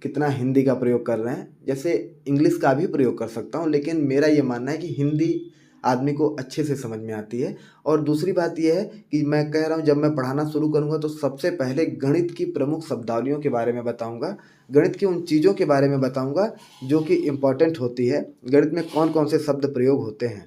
कितना हिंदी का प्रयोग कर रहे हैं, जैसे इंग्लिश का भी प्रयोग कर सकता हूँ, लेकिन मेरा ये मानना है कि हिंदी आदमी को अच्छे से समझ में आती है। और दूसरी बात यह है कि मैं कह रहा हूँ, जब मैं पढ़ाना शुरू करूँगा तो सबसे पहले गणित की प्रमुख शब्दावलियों के बारे में बताऊँगा, गणित की उन चीज़ों के बारे में बताऊँगा जो कि इम्पॉर्टेंट होती है। गणित में कौन कौन से शब्द प्रयोग होते हैं।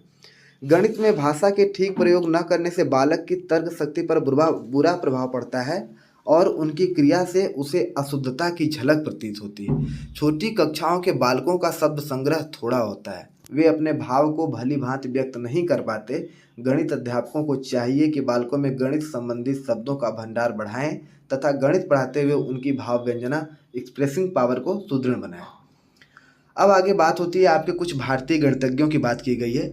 गणित में भाषा के ठीक प्रयोग न करने से बालक की तर्क शक्ति पर बुरा प्रभाव पड़ता है और उनकी क्रिया से उसे अशुद्धता की झलक प्रतीत होती है। छोटी कक्षाओं के बालकों का शब्द संग्रह थोड़ा होता है, वे अपने भाव को भली भांति व्यक्त नहीं कर पाते। गणित अध्यापकों को चाहिए कि बालकों में गणित संबंधित शब्दों का भंडार बढ़ाएं तथा गणित पढ़ाते हुए उनकी भाव व्यंजना एक्सप्रेसिंग पावर को सुदृढ़ बनाएं। अब आगे बात होती है, आपके कुछ भारतीय गणितज्ञों की बात की गई है।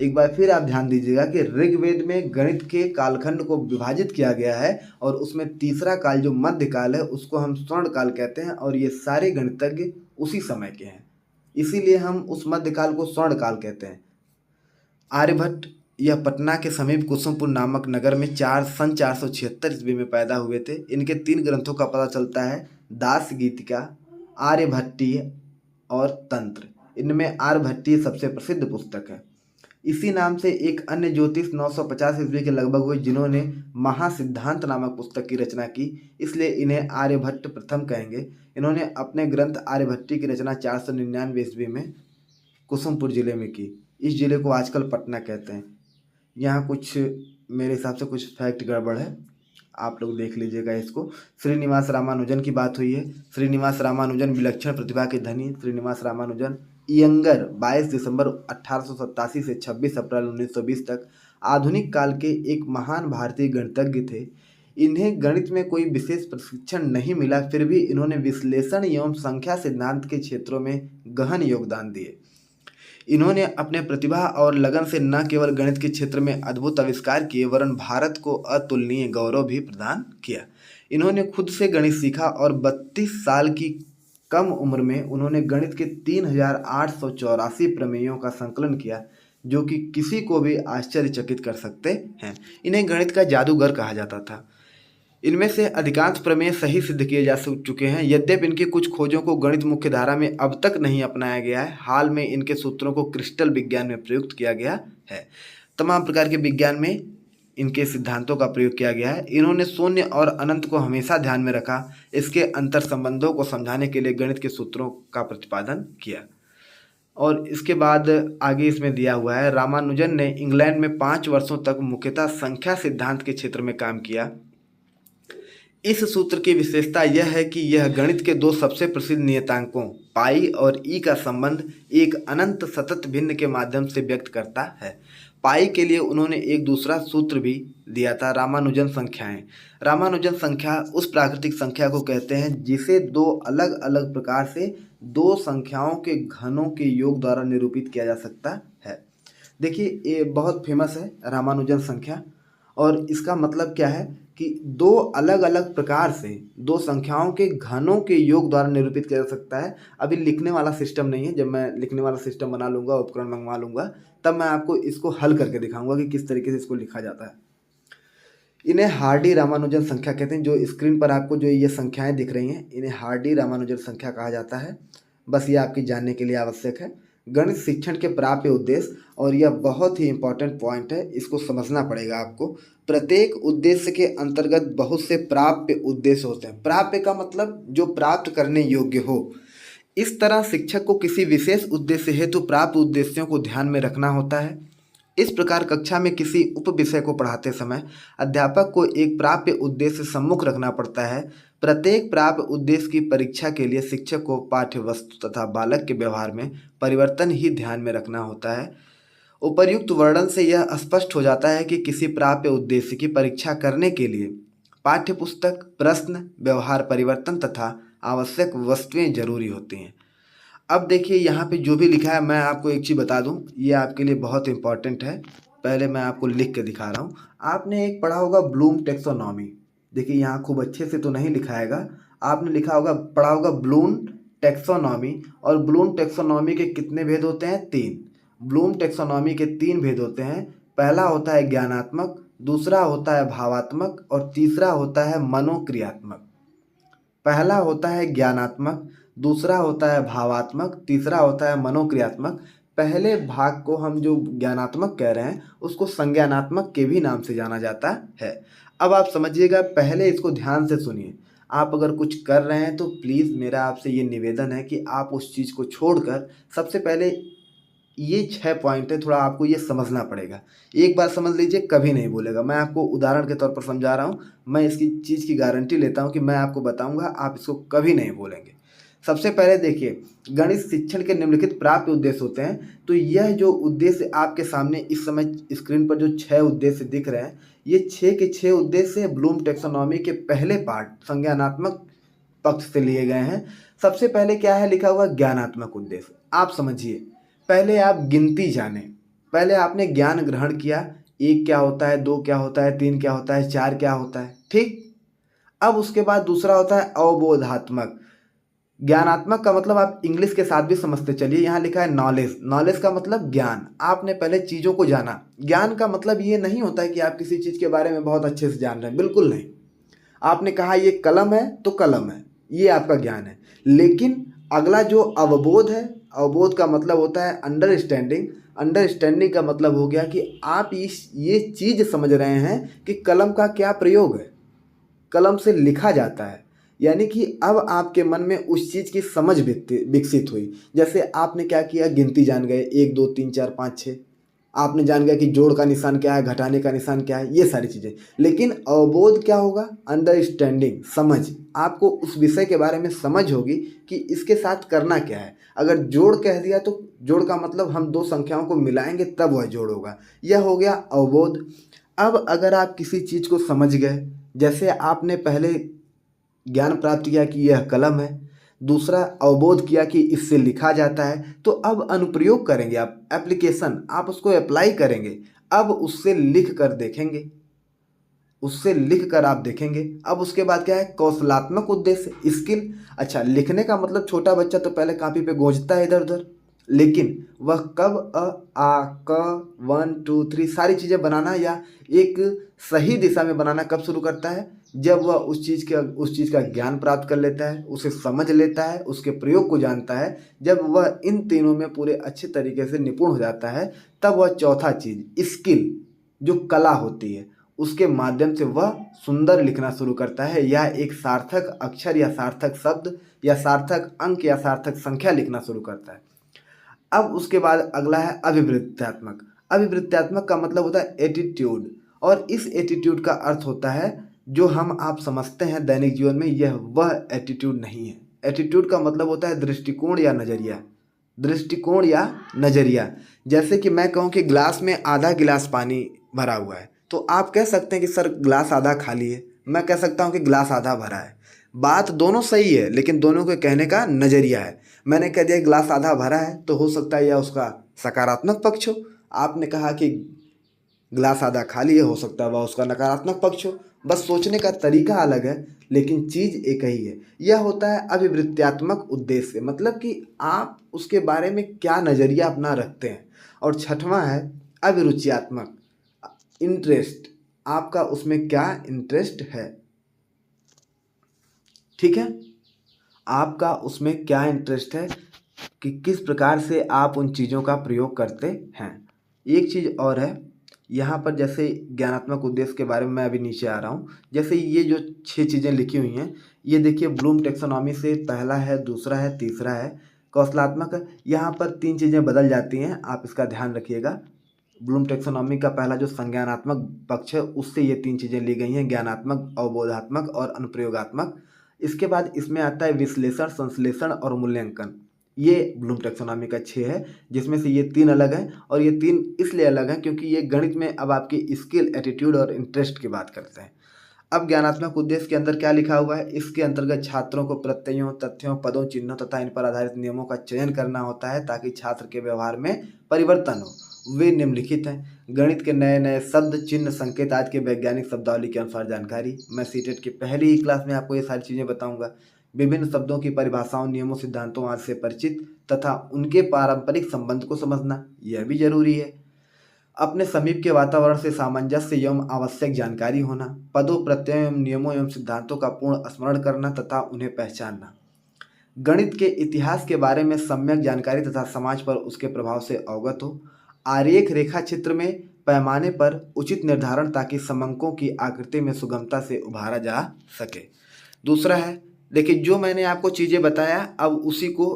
एक बार फिर आप ध्यान दीजिएगा कि ऋग्वेद में गणित के कालखंड को विभाजित किया गया है और उसमें तीसरा काल जो मध्यकाल है उसको हम स्वर्ण काल कहते हैं और ये सारे गणितज्ञ उसी समय के हैं, इसीलिए हम उस मध्यकाल को स्वर्ण काल कहते हैं। आर्यभट्ट यह पटना के समीप कुसुमपुर नामक नगर में 476 ईस्वी में पैदा हुए थे। इनके 3 ग्रंथों का पता चलता है, दास गीतिका, आर्यभट्टीय और तंत्र। इनमें आर्यभट्टीय सबसे प्रसिद्ध पुस्तक है। इसी नाम से एक अन्य ज्योतिष 950 ईस्वी के लगभग हुए जिन्होंने महासिद्धांत नामक पुस्तक की रचना की, इसलिए इन्हें आर्यभट्ट प्रथम कहेंगे। इन्होंने अपने ग्रंथ आर्यभट्टी की रचना 499 ईस्वी में कुसुमपुर जिले में की। इस जिले को आजकल पटना कहते हैं। यहाँ कुछ मेरे हिसाब से कुछ फैक्ट गड़बड़ है, आप लोग देख लीजिएगा इसको। श्रीनिवास रामानुजन की बात हुई है। श्रीनिवास रामानुजन विलक्षण प्रतिभा के धनी श्रीनिवास रामानुजन इयंगर 22 दिसंबर 1887 से 26 अप्रैल 1920 तक आधुनिक काल के एक महान भारतीय गणितज्ञ थे। इन्हें गणित में कोई विशेष प्रशिक्षण नहीं मिला, फिर भी इन्होंने विश्लेषण एवं संख्या सिद्धांत के क्षेत्रों में गहन योगदान दिए। इन्होंने अपने प्रतिभा और लगन से न केवल गणित के क्षेत्र में अद्भुत आविष्कार किए वरन भारत को अतुलनीय गौरव भी प्रदान किया। इन्होंने खुद से गणित सीखा और 32 साल की कम उम्र में उन्होंने गणित के 3884 प्रमेयों का संकलन किया, जो कि किसी को भी आश्चर्यचकित कर सकते हैं। इन्हें गणित का जादूगर कहा जाता था। इनमें से अधिकांश प्रमेय सही सिद्ध किए जा चुके हैं, यद्यपि इनकी कुछ खोजों को गणित मुख्य धारा में अब तक नहीं अपनाया गया है। हाल में इनके सूत्रों को क्रिस्टल विज्ञान में प्रयुक्त किया गया है। तमाम प्रकार के विज्ञान में इनके सिद्धांतों का प्रयोग किया गया है। इन्होंने शून्य और अनंत को हमेशा ध्यान में रखा। इसके अंतर संबंधों को समझाने के लिए गणित के सूत्रों का प्रतिपादन किया। और इसके बाद आगे इसमें दिया हुआ है, रामानुजन ने इंग्लैंड में 5 वर्षों तक मुख्यतः संख्या सिद्धांत के क्षेत्र में काम किया। इस सूत्र की विशेषता यह है कि यह गणित के 2 सबसे प्रसिद्ध नियतांकों पाई और ई का संबंध एक अनंत सतत भिन्न के माध्यम से व्यक्त करता है। पाई के लिए उन्होंने एक दूसरा सूत्र भी दिया था, रामानुजन संख्याएं। रामानुजन संख्या उस प्राकृतिक संख्या को कहते हैं जिसे 2 अलग अलग प्रकार से 2 संख्याओं के घनों के योग द्वारा निरूपित किया जा सकता है। देखिए, ये बहुत फेमस है रामानुजन संख्या, और इसका मतलब क्या है कि दो अलग अलग प्रकार से दो संख्याओं के घनों के योग द्वारा निरूपित किया जा सकता है। अभी लिखने वाला सिस्टम नहीं है, जब मैं लिखने वाला सिस्टम बना लूँगा, उपकरण मंगवा लूँगा, तब मैं आपको इसको हल करके दिखाऊंगा कि किस तरीके से इसको लिखा जाता है। इन्हें हार्डी रामानुजन संख्या कहते हैं। जो स्क्रीन पर आपको जो ये संख्याएं दिख रही हैं, इन्हें हार्डी रामानुजन संख्या कहा जाता है। बस ये आपकी जानने के लिए आवश्यक है। गणित शिक्षण के प्राप्य उद्देश्य, और यह बहुत ही इंपॉर्टेंट पॉइंट है, इसको समझना पड़ेगा आपको। प्रत्येक उद्देश्य के अंतर्गत बहुत से प्राप्य उद्देश्य होते हैं। प्राप्य का मतलब जो प्राप्त करने योग्य हो। इस तरह शिक्षक को किसी विशेष उद्देश्य हेतु प्राप्त उद्देश्यों को ध्यान में रखना होता है। इस प्रकार कक्षा में किसी उप विषय को पढ़ाते समय अध्यापक को एक प्राप्य उद्देश्य सम्मुख रखना पड़ता है। प्रत्येक प्राप्य उद्देश्य की परीक्षा के लिए शिक्षक को पाठ्य वस्तु तथा बालक के व्यवहार में परिवर्तन ही ध्यान में रखना होता है। उपर्युक्त वर्णन से यह स्पष्ट हो जाता है कि किसी प्राप्य उद्देश्य की परीक्षा करने के लिए पाठ्य पुस्तक, प्रश्न, व्यवहार परिवर्तन तथा आवश्यक वस्तुएं जरूरी होती हैं। अब देखिए यहाँ पे जो भी लिखा है, मैं आपको एक चीज़ बता दूँ, ये आपके लिए बहुत इंपॉर्टेंट है। पहले मैं आपको लिख के दिखा रहा हूँ। आपने एक पढ़ा होगा ब्लूम टैक्सोनॉमी। देखिए यहाँ खूब अच्छे से तो नहीं लिखाएगा, आपने लिखा होगा, पढ़ा होगा ब्लूम टैक्सोनॉमी। और ब्लूम टैक्सोनॉमी के कितने भेद होते हैं? 3। ब्लूम टैक्सोनॉमी के 3 भेद होते हैं। पहला होता है ज्ञानात्मक, दूसरा होता है भावात्मक, और तीसरा होता है मनोक्रियात्मक। पहला होता है ज्ञानात्मक, दूसरा होता है भावात्मक, तीसरा होता है मनोक्रियात्मक। पहले भाग को हम जो ज्ञानात्मक कह रहे हैं उसको संज्ञानात्मक के भी नाम से जाना जाता है। अब आप समझिएगा, पहले इसको ध्यान से सुनिए। आप अगर कुछ कर रहे हैं तो प्लीज़ मेरा आपसे ये निवेदन है कि आप उस चीज़ को छोड़कर सबसे पहले ये 6 पॉइंट है, थोड़ा आपको ये समझना पड़ेगा। एक बार समझ लीजिए, कभी नहीं भूलेगा। मैं आपको उदाहरण के तौर पर समझा रहा हूँ, मैं इसकी चीज़ की गारंटी लेता हूँ कि मैं आपको बताऊँगा, आप इसको कभी नहीं भूलेंगे। सबसे पहले देखिए, गणित शिक्षण के निम्नलिखित प्राप्य उद्देश्य होते हैं। तो यह जो उद्देश्य आपके सामने इस समय स्क्रीन पर जो 6 उद्देश्य दिख रहे हैं, ये 6 के 6 उद्देश्य ब्लूम टैक्सोनॉमी के पहले पार्ट संज्ञानात्मक पक्ष से लिए गए हैं। सबसे पहले क्या है लिखा हुआ? ज्ञानात्मक उद्देश्य। आप समझिए, पहले आप गिनती जाने, पहले आपने ज्ञान ग्रहण किया, 1 क्या होता है, 2 क्या होता है, 3 क्या होता है, 4 क्या होता है, ठीक। अब उसके बाद दूसरा होता है अवबोधात्मक। ज्ञानात्मक का मतलब आप इंग्लिश के साथ भी समझते चलिए, यहाँ लिखा है नॉलेज। नॉलेज का मतलब ज्ञान, आपने पहले चीज़ों को जाना। ज्ञान का मतलब ये नहीं होता है कि आप किसी चीज़ के बारे में बहुत अच्छे से जान रहे हैं, बिल्कुल नहीं। आपने कहा ये कलम है तो कलम है, ये आपका ज्ञान है। लेकिन अगला जो अवबोध है, अवबोध का मतलब होता है अंडरस्टैंडिंग। अंडरस्टैंडिंग का मतलब हो गया कि आप ये चीज़ समझ रहे हैं कि कलम का क्या प्रयोग है, कलम से लिखा जाता है। यानी कि अब आपके मन में उस चीज़ की समझ विकसित हुई। जैसे आपने क्या किया, गिनती जान गए, 1 2 3 4 5 6। आपने जान गया कि जोड़ का निशान क्या है, घटाने का निशान क्या है, ये सारी चीज़ें। लेकिन अवबोध क्या होगा? अंडरस्टैंडिंग, समझ। आपको उस विषय के बारे में समझ होगी कि इसके साथ करना क्या है। अगर जोड़ कह दिया तो जोड़ का मतलब हम 2 संख्याओं को मिलाएंगे तब वह जोड़ होगा, यह हो गया अवबोध। अब अगर आप किसी चीज़ को समझ गए, जैसे आपने पहले ज्ञान प्राप्त किया कि यह कलम है, दूसरा अवबोध किया कि इससे लिखा जाता है, तो अब अनुप्रयोग करेंगे आप, एप्लीकेशन, आप उसको अप्लाई करेंगे। अब उससे लिख कर देखेंगे, उससे लिख कर आप देखेंगे। अब उसके बाद क्या है? कौशलात्मक उद्देश्य, स्किल। अच्छा, लिखने का मतलब छोटा बच्चा तो पहले कॉपी पे गूंजता है इधर उधर, लेकिन वह कब अ आ क 1 2 3 सारी चीज़ें बनाना या एक सही दिशा में बनाना कब शुरू करता है? जब वह उस चीज़ का ज्ञान प्राप्त कर लेता है, उसे समझ लेता है, उसके प्रयोग को जानता है। जब वह इन तीनों में पूरे अच्छे तरीके से निपुण हो जाता है, तब वह चौथा चीज़ स्किल, जो कला होती है, उसके माध्यम से वह सुंदर लिखना शुरू करता है, या एक सार्थक अक्षर या सार्थक शब्द या सार्थक अंक या सार्थक संख्या लिखना शुरू करता है। अब उसके बाद अगला है अभिवृत्त्यात्मक। अभिवृत्त्यात्मक का मतलब होता है एटीट्यूड, और इस एटीट्यूड का अर्थ होता है जो हम आप समझते हैं दैनिक जीवन में, यह वह एटीट्यूड नहीं है। एटीट्यूड का मतलब होता है दृष्टिकोण या नज़रिया, दृष्टिकोण या नज़रिया। जैसे कि मैं कहूँ कि ग्लास में आधा गिलास पानी भरा हुआ है, तो आप कह सकते हैं कि सर ग्लास आधा खाली है, मैं कह सकता हूँ कि ग्लास आधा भरा है। बात दोनों सही है, लेकिन दोनों के कहने का नज़रिया है। मैंने कह दिया ग्लास आधा भरा है, तो हो सकता है यह उसका सकारात्मक पक्ष हो। आपने कहा कि ग्लास आधा खाली है, हो सकता है वह उसका नकारात्मक पक्ष हो। बस सोचने का तरीका अलग है, लेकिन चीज़ एक ही है। यह होता है अभिवृत्त्यात्मक उद्देश्य, मतलब कि आप उसके बारे में क्या नज़रिया अपना रखते हैं। और छठवां है अभिरुचियात्मक, इंटरेस्ट, आपका उसमें क्या इंटरेस्ट है। ठीक है, आपका उसमें क्या इंटरेस्ट है कि किस प्रकार से आप उन चीज़ों का प्रयोग करते हैं। एक चीज़ और है यहाँ पर, जैसे ज्ञानात्मक उद्देश्य के बारे में मैं अभी नीचे आ रहा हूँ। जैसे ये जो 6 चीज़ें लिखी हुई हैं, ये देखिए ब्लूम टैक्सोनॉमी से पहला है, दूसरा है, तीसरा है कौशलात्मक है। यहाँ पर 3 चीज़ें बदल जाती हैं, आप इसका ध्यान रखिएगा। ब्लूम टैक्सोनॉमी का पहला जो संज्ञानात्मक पक्ष है, उससे ये 3 चीज़ें ली गई हैं, ज्ञानात्मक, अवबोधात्मक और अनुप्रयोगात्मक। इसके बाद इसमें आता है विश्लेषण, संश्लेषण और मूल्यांकन। ये ब्लूम टैक्सोनॉमी का 6 है, जिसमें से ये 3 अलग हैं। और ये 3 इसलिए अलग हैं क्योंकि ये गणित में अब आपकी स्किल, एटीट्यूड और इंटरेस्ट की बात करते हैं। अब ज्ञानात्मक उद्देश्य के अंदर क्या लिखा हुआ है, इसके अंतर्गत छात्रों को प्रत्ययों, तथ्यों, पदों, चिन्हों तथा इन पर आधारित नियमों का चयन करना होता है ताकि छात्र के व्यवहार में परिवर्तन हो। वे निम्नलिखित हैं: गणित के नए नए शब्द, चिन्ह, संकेत आदि के वैज्ञानिक शब्दावली के अनुसार जानकारी। मैं सीटेट की पहली ही क्लास में आपको ये सारी चीज़ें बताऊंगा। विभिन्न शब्दों की परिभाषाओं, नियमों, सिद्धांतों आदि से परिचित तथा उनके पारंपरिक संबंध को समझना, यह भी जरूरी है। अपने समीप के वातावरण से सामंजस्य एवं आवश्यक जानकारी होना, पदों, प्रत्ययों एवं नियमों एवं सिद्धांतों का पूर्ण स्मरण करना तथा उन्हें पहचानना, गणित के इतिहास के बारे में सम्यक जानकारी तथा समाज पर उसके प्रभाव से अवगत हो। आरेख रेखा चित्र में पैमाने पर उचित निर्धारण ताकि समंकों की आकृति में सुगमता से उभारा जा सके। दूसरा है, देखिए जो मैंने आपको चीज़ें बताया, अब उसी को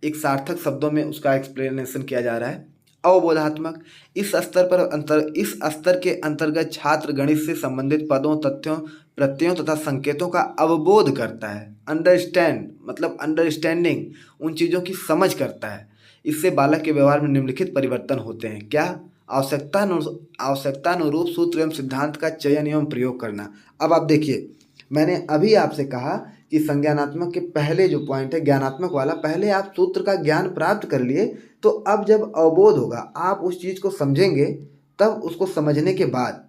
एक सार्थक शब्दों में उसका एक्सप्लेनेशन किया जा रहा है। अवबोधात्मक, इस स्तर के अंतर्गत छात्र गणित से संबंधित पदों, तथ्यों, प्रत्ययों तथा संकेतों का अवबोध करता है। अंडरस्टैंड मतलब अंडरस्टैंडिंग, उन चीज़ों की समझ करता है। इससे बालक के व्यवहार में निम्नलिखित परिवर्तन होते हैं। क्या? आवश्यकतानुरूप सूत्र एवं सिद्धांत का चयन एवं प्रयोग करना। अब आप देखिए, मैंने अभी आपसे कहा कि संज्ञानात्मक के पहले जो पॉइंट है, ज्ञानात्मक वाला, पहले आप सूत्र का ज्ञान प्राप्त कर लिए, तो अब जब अवबोध होगा, आप उस चीज़ को समझेंगे, तब उसको समझने के बाद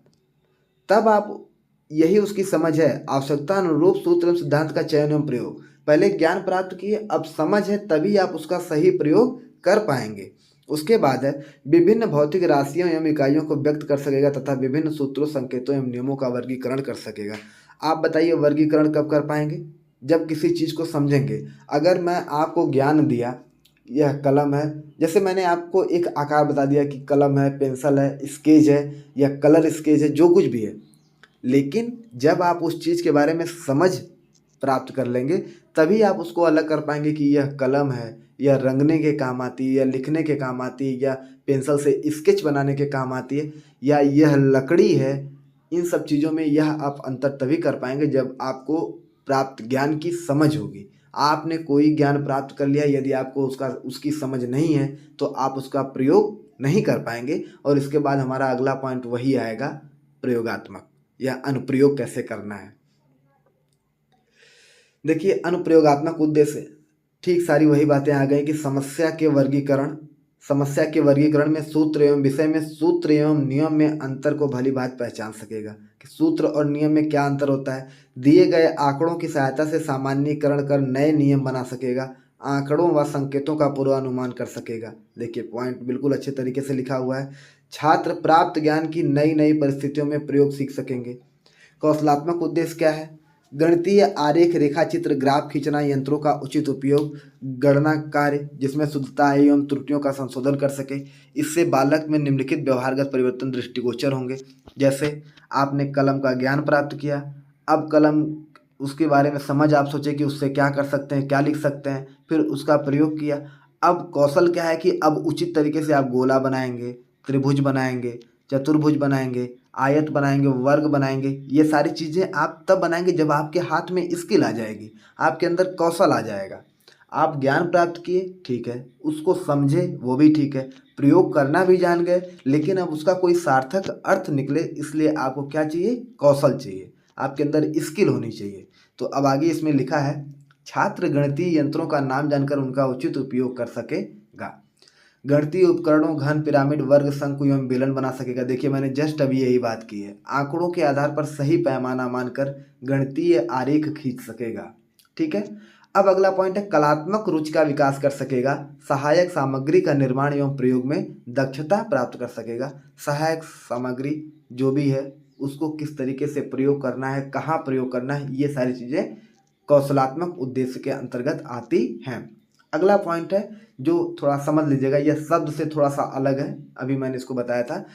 तब आप, यही उसकी समझ है, आवश्यकता अनुरूप सूत्र एवं सिद्धांत का चयन एवं प्रयोग। पहले ज्ञान प्राप्त किए, अब समझ है, तभी आप उसका सही प्रयोग कर पाएंगे। उसके बाद है विभिन्न भौतिक राशियों एवं इकाइयों को व्यक्त कर सकेगा तथा विभिन्न सूत्रों, संकेतों एवं नियमों का वर्गीकरण कर सकेगा। आप बताइए वर्गीकरण कब कर पाएंगे? जब किसी चीज़ को समझेंगे। अगर मैं आपको ज्ञान दिया, यह कलम है, जैसे मैंने आपको एक आकार बता दिया कि कलम है, पेंसिल है, स्केच है या कलर स्केच है, जो कुछ भी है, लेकिन जब आप उस चीज़ के बारे में समझ प्राप्त कर लेंगे, तभी आप उसको अलग कर पाएंगे कि यह कलम है, यह रंगने के काम आती है, या लिखने के काम आती है, या पेंसिल से स्केच बनाने के काम आती है, या यह लकड़ी है। इन सब चीज़ों में यह आप अंतर तभी कर पाएंगे जब आपको प्राप्त ज्ञान की समझ होगी। आपने कोई ज्ञान प्राप्त कर लिया, यदि आपको उसकी समझ नहीं है, तो आप उसका प्रयोग नहीं कर पाएंगे। और इसके बाद हमारा अगला पॉइंट वही आएगा, प्रयोगात्मक या अनुप्रयोग कैसे करना है। देखिए अनुप्रयोगात्मक उद्देश्य, ठीक सारी वही बातें आ गई कि समस्या के वर्गीकरण में सूत्र एवं विषय में सूत्र एवं नियम में अंतर को भली भांति पहचान सकेगा कि सूत्र और नियम में क्या अंतर होता है। दिए गए आंकड़ों की सहायता से सामान्यीकरण कर नए नियम बना सकेगा। आंकड़ों व संकेतों का पूर्वानुमान कर सकेगा। देखिए पॉइंट बिल्कुल अच्छे तरीके से लिखा हुआ है। छात्र प्राप्त ज्ञान की नई नई परिस्थितियों में प्रयोग सीख सकेंगे। कौशलात्मक उद्देश्य क्या है? गणितीय आरेख, रेखा चित्र, ग्राफ खींचना, यंत्रों का उचित उपयोग, गणना कार्य जिसमें शुद्धता एवं त्रुटियों का संशोधन कर सके। इससे बालक में निम्नलिखित व्यवहारगत परिवर्तन दृष्टिगोचर होंगे। जैसे आपने कलम का ज्ञान प्राप्त किया, अब कलम, उसके बारे में समझ, आप सोचे कि उससे क्या कर सकते हैं, क्या लिख सकते हैं, फिर उसका प्रयोग किया। अब कौशल क्या है कि अब उचित तरीके से आप गोला बनाएंगे, त्रिभुज बनाएंगे, चतुर्भुज बनाएंगे, आयत बनाएंगे, वर्ग बनाएंगे। ये सारी चीज़ें आप तब बनाएंगे जब आपके हाथ में स्किल आ जाएगी, आपके अंदर कौशल आ जाएगा। आप ज्ञान प्राप्त किए, ठीक है, उसको समझे, वो भी ठीक है, प्रयोग करना भी जान गए, लेकिन अब उसका कोई सार्थक अर्थ निकले, इसलिए आपको क्या चाहिए? कौशल चाहिए, आपके अंदर स्किल होनी चाहिए। तो अब आगे इसमें लिखा है, छात्र गणितीय यंत्रों का नाम जानकर उनका उचित उपयोग कर सकेगा। गणितीय उपकरणों, घन, पिरामिड, वर्ग, शंकु एवं बेलन बना सकेगा। देखिए मैंने जस्ट अभी यही बात की है। आंकड़ों के आधार पर सही पैमाना मानकर गणितीय आरेख खींच सकेगा। ठीक है। अब अगला पॉइंट है कलात्मक रुचि का विकास कर सकेगा। सहायक सामग्री का निर्माण एवं प्रयोग में दक्षता प्राप्त कर सकेगा। सहायक सामग्री जो भी है उसको किस तरीके से प्रयोग करना है, कहाँ प्रयोग करना है, ये सारी चीज़ें कौशलात्मक उद्देश्य के अंतर्गत आती हैं। अगला पॉइंट है जो थोड़ा समझ लीजिएगा, यह शब्द से थोड़ा सा अलग है, अभी मैंने इसको बताया था।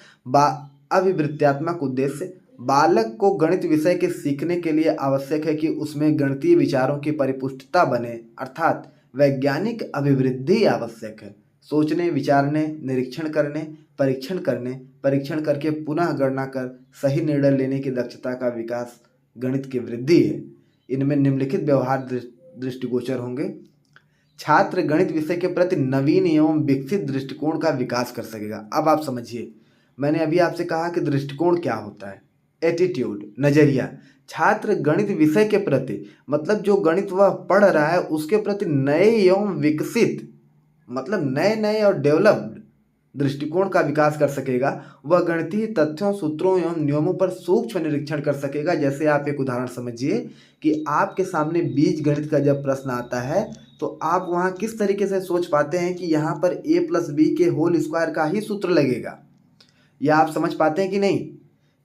अभिवृत्त्यात्मक उद्देश्य बालक को गणित विषय के सीखने के लिए आवश्यक है कि उसमें गणितीय विचारों की परिपुष्टता बने, अर्थात वैज्ञानिक अभिवृद्धि आवश्यक है। सोचने, विचारने, निरीक्षण करने, परीक्षण करके पुनः गणना कर सही निर्णय लेने की दक्षता का विकास गणित की वृद्धि है। इनमें निम्नलिखित व्यवहार दृष्टिगोचर होंगे। छात्र गणित विषय के प्रति नवीन एवं विकसित दृष्टिकोण का विकास कर सकेगा। अब आप समझिए, मैंने अभी आपसे कहा कि दृष्टिकोण क्या होता है, एटीट्यूड, नजरिया। छात्र गणित विषय के प्रति मतलब जो गणित वह पढ़ रहा है उसके प्रति नए एवं विकसित मतलब नए और डेवलप्ड दृष्टिकोण का विकास कर सकेगा। वह गणितीय तथ्यों, सूत्रों एवं नियमों पर सूक्ष्म निरीक्षण कर सकेगा। जैसे आप एक उदाहरण समझिए कि आपके सामने बीज गणित का जब प्रश्न आता है तो आप वहाँ किस तरीके से सोच पाते हैं कि यहाँ पर a+b² का ही सूत्र लगेगा, या आप समझ पाते हैं कि नहीं?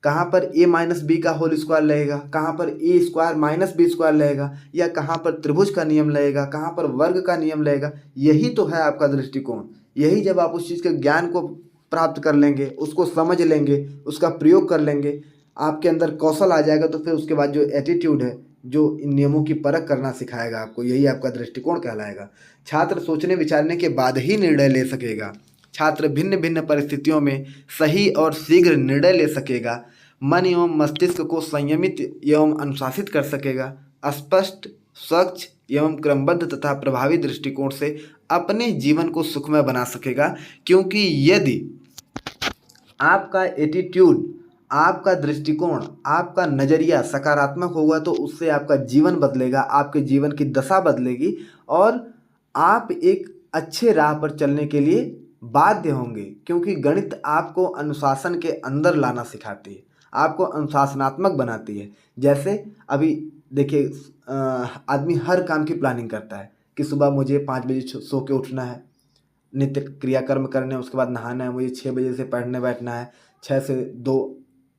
कहाँ पर a-b² लगेगा, कहाँ पर a² - b² लगेगा, या कहाँ पर त्रिभुज का नियम लगेगा, कहाँ पर वर्ग का नियम लगेगा। यही तो है आपका दृष्टिकोण। यही जब आप उस चीज़ के ज्ञान को प्राप्त कर लेंगे, उसको समझ लेंगे, उसका प्रयोग कर लेंगे, आपके अंदर कौशल आ जाएगा, तो फिर उसके बाद जो एटीट्यूड है, जो इन नियमों की परख करना सिखाएगा आपको, यही आपका दृष्टिकोण कहलाएगा। छात्र सोचने विचारने के बाद ही निर्णय ले सकेगा। छात्र भिन्न भिन्न परिस्थितियों में सही और शीघ्र निर्णय ले सकेगा। मन एवं मस्तिष्क को संयमित एवं अनुशासित कर सकेगा। स्पष्ट, स्वच्छ एवं क्रमबद्ध तथा प्रभावी दृष्टिकोण से अपने जीवन को सुखमय बना सकेगा। क्योंकि यदि आपका एटीट्यूड, आपका दृष्टिकोण, आपका नज़रिया सकारात्मक होगा तो उससे आपका जीवन बदलेगा, आपके जीवन की दशा बदलेगी और आप एक अच्छे राह पर चलने के लिए बाध्य होंगे। क्योंकि गणित आपको अनुशासन के अंदर लाना सिखाती है, आपको अनुशासनात्मक बनाती है। जैसे अभी देखिए, आदमी हर काम की प्लानिंग करता है कि सुबह मुझे 5 बजे सो के उठना है, नित्य क्रियाकर्म करने, उसके बाद नहाना है, मुझे 6 बजे से पढ़ने बैठना है, 6 से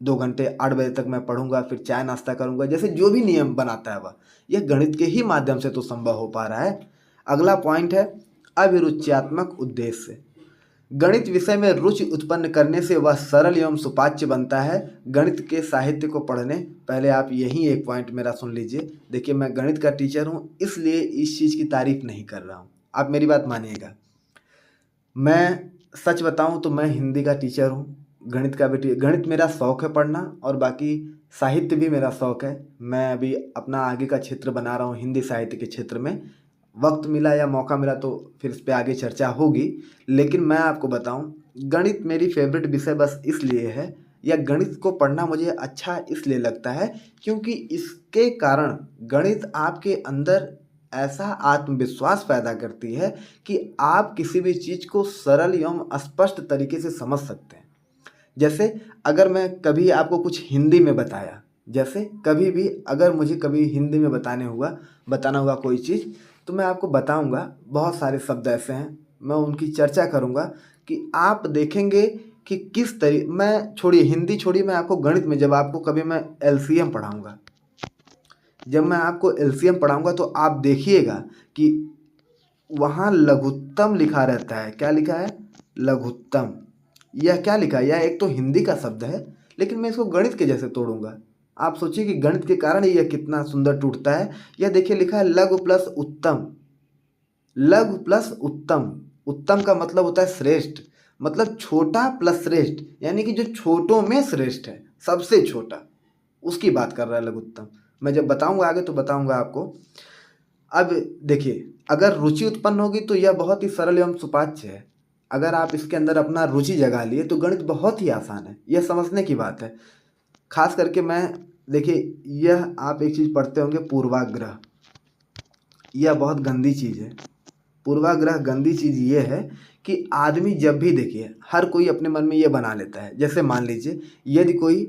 2 घंटे 8 बजे तक मैं पढ़ूंगा, फिर चाय नाश्ता करूंगा। जैसे जो भी नियम बनाता है वह, यह गणित के ही माध्यम से तो संभव हो पा रहा है। अगला पॉइंट है अभिरुच्यात्मक उद्देश्य। गणित विषय में रुचि उत्पन्न करने से वह सरल एवं सुपाच्य बनता है। गणित के साहित्य को पढ़ने, पहले आप यही एक पॉइंट मेरा सुन लीजिए। देखिए, मैं गणित का टीचर हूँ, इसलिए इस चीज़ की तारीफ नहीं कर रहा हूँ, आप मेरी बात मानिएगा। मैं सच बताऊं तो मैं हिंदी का टीचर हूं, गणित का भी गणित मेरा शौक़ है पढ़ना, और बाकी साहित्य भी मेरा शौक़ है। मैं अभी अपना आगे का क्षेत्र बना रहा हूं हिंदी साहित्य के क्षेत्र में। वक्त मिला या मौका मिला तो फिर इस पे आगे चर्चा होगी। लेकिन मैं आपको बताऊं, गणित मेरी फेवरेट विषय बस इसलिए है, या गणित को पढ़ना मुझे अच्छा इसलिए लगता है क्योंकि इसके कारण गणित आपके अंदर ऐसा आत्मविश्वास पैदा करती है कि आप किसी भी चीज़ को सरल एवं स्पष्ट तरीके से समझ सकते हैं। जैसे अगर मैं कभी आपको कुछ हिंदी में बताया, जैसे कभी भी अगर मुझे कभी हिंदी में बताना हुआ कोई चीज़, तो मैं आपको बताऊंगा। बहुत सारे शब्द ऐसे हैं, मैं उनकी चर्चा करूंगा कि आप देखेंगे कि किस तरीके, मैं छोड़िए हिंदी छोड़िए, मैं आपको गणित में जब आपको कभी मैं एलसीएम पढ़ाऊंगा, जब मैं आपको एलसीएम पढ़ाऊंगा तो आप देखिएगा कि वहाँ लघुत्तम लिखा रहता है। क्या लिखा है? लघुत्तम। यह क्या लिखा है? यह एक तो हिंदी का शब्द है, लेकिन मैं इसको गणित के जैसे तोड़ूंगा। आप सोचिए कि गणित के कारण यह कितना सुंदर टूटता है। यह देखिए लिखा है लघु प्लस उत्तम। लघु प्लस उत्तम, उत्तम का मतलब होता है श्रेष्ठ, मतलब छोटा प्लस श्रेष्ठ, यानी कि जो छोटों में श्रेष्ठ है, सबसे छोटा, उसकी बात कर रहा है लघुत्तम। मैं जब बताऊंगा आगे तो बताऊंगा आपको। अब देखिए, अगर रुचि उत्पन्न होगी तो यह बहुत ही सरल एवं सुपाच्य है। अगर आप इसके अंदर अपना रुचि जगा लिए तो गणित बहुत ही आसान है, यह समझने की बात है। खास करके मैं, देखिए, यह आप एक चीज़ पढ़ते होंगे पूर्वाग्रह, यह बहुत गंदी चीज़ है। पूर्वाग्रह गंदी चीज़ ये है कि आदमी जब भी देखिए हर कोई अपने मन में ये बना लेता है। जैसे मान लीजिए यदि कोई,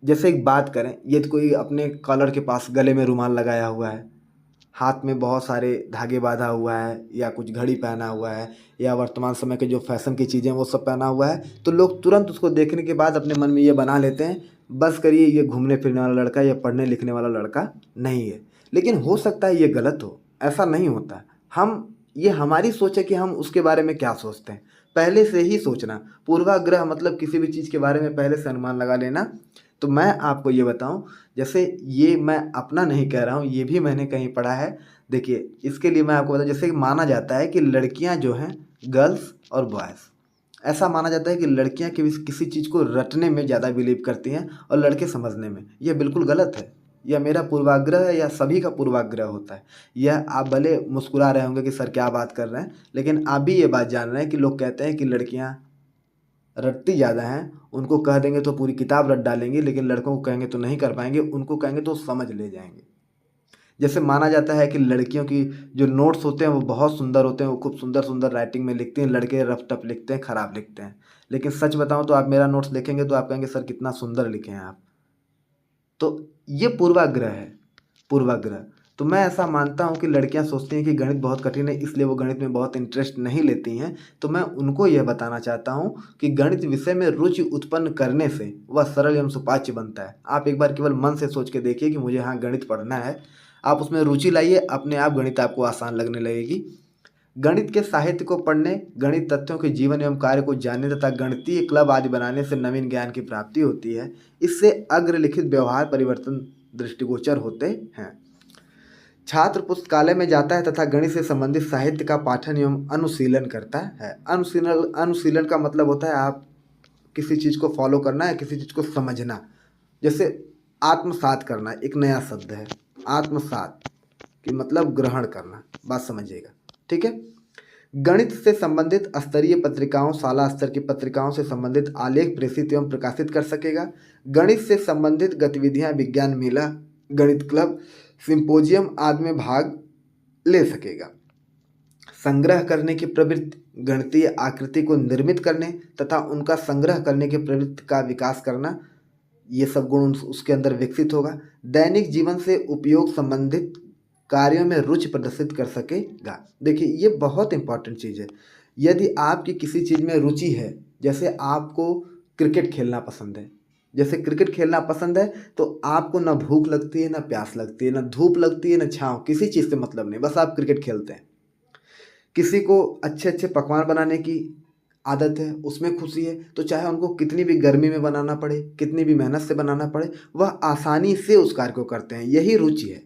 जैसे एक बात करें, यदि कोई अपने कॉलर के पास गले में रुमाल लगाया हुआ है, हाथ में बहुत सारे धागे बांधा हुआ है, या कुछ घड़ी पहना हुआ है, या वर्तमान समय के जो फैशन की चीज़ें वो सब पहना हुआ है, तो लोग तुरंत उसको देखने के बाद अपने मन में ये बना लेते हैं, बस करिए ये घूमने फिरने वाला लड़का या पढ़ने लिखने वाला लड़का नहीं है। लेकिन हो सकता है ये गलत हो, ऐसा नहीं होता। ये हमारी सोच है कि हम उसके बारे में क्या सोचते हैं, पहले से ही सोचना। पूर्वाग्रह मतलब किसी भी चीज़ के बारे में पहले से अनुमान लगा लेना। तो मैं आपको ये बताऊं, जैसे ये मैं अपना नहीं कह रहा हूँ, ये भी मैंने कहीं पढ़ा है। देखिए इसके लिए मैं आपको बताऊं, जैसे माना जाता है कि लड़कियां जो हैं, गर्ल्स और बॉयज़, ऐसा माना जाता है कि लड़कियां किसी चीज़ को रटने में ज़्यादा बिलीव करती हैं और लड़के समझने में। यह बिल्कुल गलत है। यह मेरा पूर्वाग्रह है या सभी का पूर्वाग्रह होता है। यह आप भले मुस्कुरा रहे होंगे कि सर क्या बात कर रहे हैं, लेकिन आप भी ये बात जान रहे हैं कि लोग कहते हैं कि लड़कियां रटती ज़्यादा हैं। उनको कह देंगे तो पूरी किताब रट डालेंगे, लेकिन लड़कों को कहेंगे तो नहीं कर पाएंगे, उनको कहेंगे तो समझ ले जाएंगे। जैसे माना जाता है कि लड़कियों की जो नोट्स होते हैं वो बहुत सुंदर होते हैं, वो खूब सुंदर सुंदर राइटिंग में लिखती हैं, लड़के रफ टफ लिखते हैं, ख़राब लिखते हैं। लेकिन सच बताऊं तो आप मेरा नोट्स देखेंगे तो आप कहेंगे सर कितना सुंदर लिखे हैं आप। तो ये पूर्वाग्रह है, पूर्वाग्रह। तो मैं ऐसा मानता हूँ कि लड़कियाँ सोचती हैं कि गणित बहुत कठिन है, इसलिए वो गणित में बहुत इंटरेस्ट नहीं लेती हैं। तो मैं उनको यह बताना चाहता हूँ कि गणित विषय में रुचि उत्पन्न करने से वह सरल एवं सुपाच्य बनता है। आप एक बार केवल मन से सोच के देखिए कि मुझे हाँ गणित पढ़ना है, आप उसमें रुचि लाइए, अपने आप गणित आपको आसान लगने लगेगी। गणित के साहित्य को पढ़ने, गणित तथ्यों के जीवन एवं कार्य को जानने तथा गणितीय क्लब आदि बनाने से नवीन ज्ञान की प्राप्ति होती है। इससे अग्रलिखित व्यवहार परिवर्तन दृष्टिगोचर होते हैं। छात्र पुस्तकालय में जाता है तथा गणित से संबंधित साहित्य का पाठन एवं अनुशीलन करता है। अनुशीलन का मतलब होता है आप किसी चीज़ को फॉलो करना है, किसी चीज़ को समझना। जैसे आत्मसात करना एक नया शब्द है, आत्मसात कि मतलब ग्रहण करना, बात समझिएगा, ठीक है। गणित से संबंधित स्तरीय पत्रिकाओं, शाला स्तर की पत्रिकाओं से संबंधित आलेख प्रेषित एवं प्रकाशित कर सकेगा। गणित से संबंधित गतिविधियां विज्ञान मेला, गणित क्लब, सिंपोजियम आदि में भाग ले सकेगा। संग्रह करने की प्रवृत्ति, गणितीय आकृति को निर्मित करने तथा उनका संग्रह करने की प्रवृत्ति का विकास करना, ये सब गुण उसके अंदर विकसित होगा। दैनिक जीवन से उपयोग संबंधित कार्यों में रुचि प्रदर्शित कर सकेगा। देखिए ये बहुत इंपॉर्टेंट चीज़ है। यदि आपकी किसी चीज़ में रुचि है, जैसे आपको क्रिकेट खेलना पसंद है, जैसे क्रिकेट खेलना पसंद है तो आपको ना भूख लगती है, ना प्यास लगती है, ना धूप लगती है, ना छाँव, किसी चीज़ से मतलब नहीं, बस आप क्रिकेट खेलते हैं। किसी को अच्छे अच्छे पकवान बनाने की आदत है, उसमें खुशी है, तो चाहे उनको कितनी भी गर्मी में बनाना पड़े, कितनी भी मेहनत से बनाना पड़े, वह आसानी से उस कार्य को करते हैं, यही रुचि है।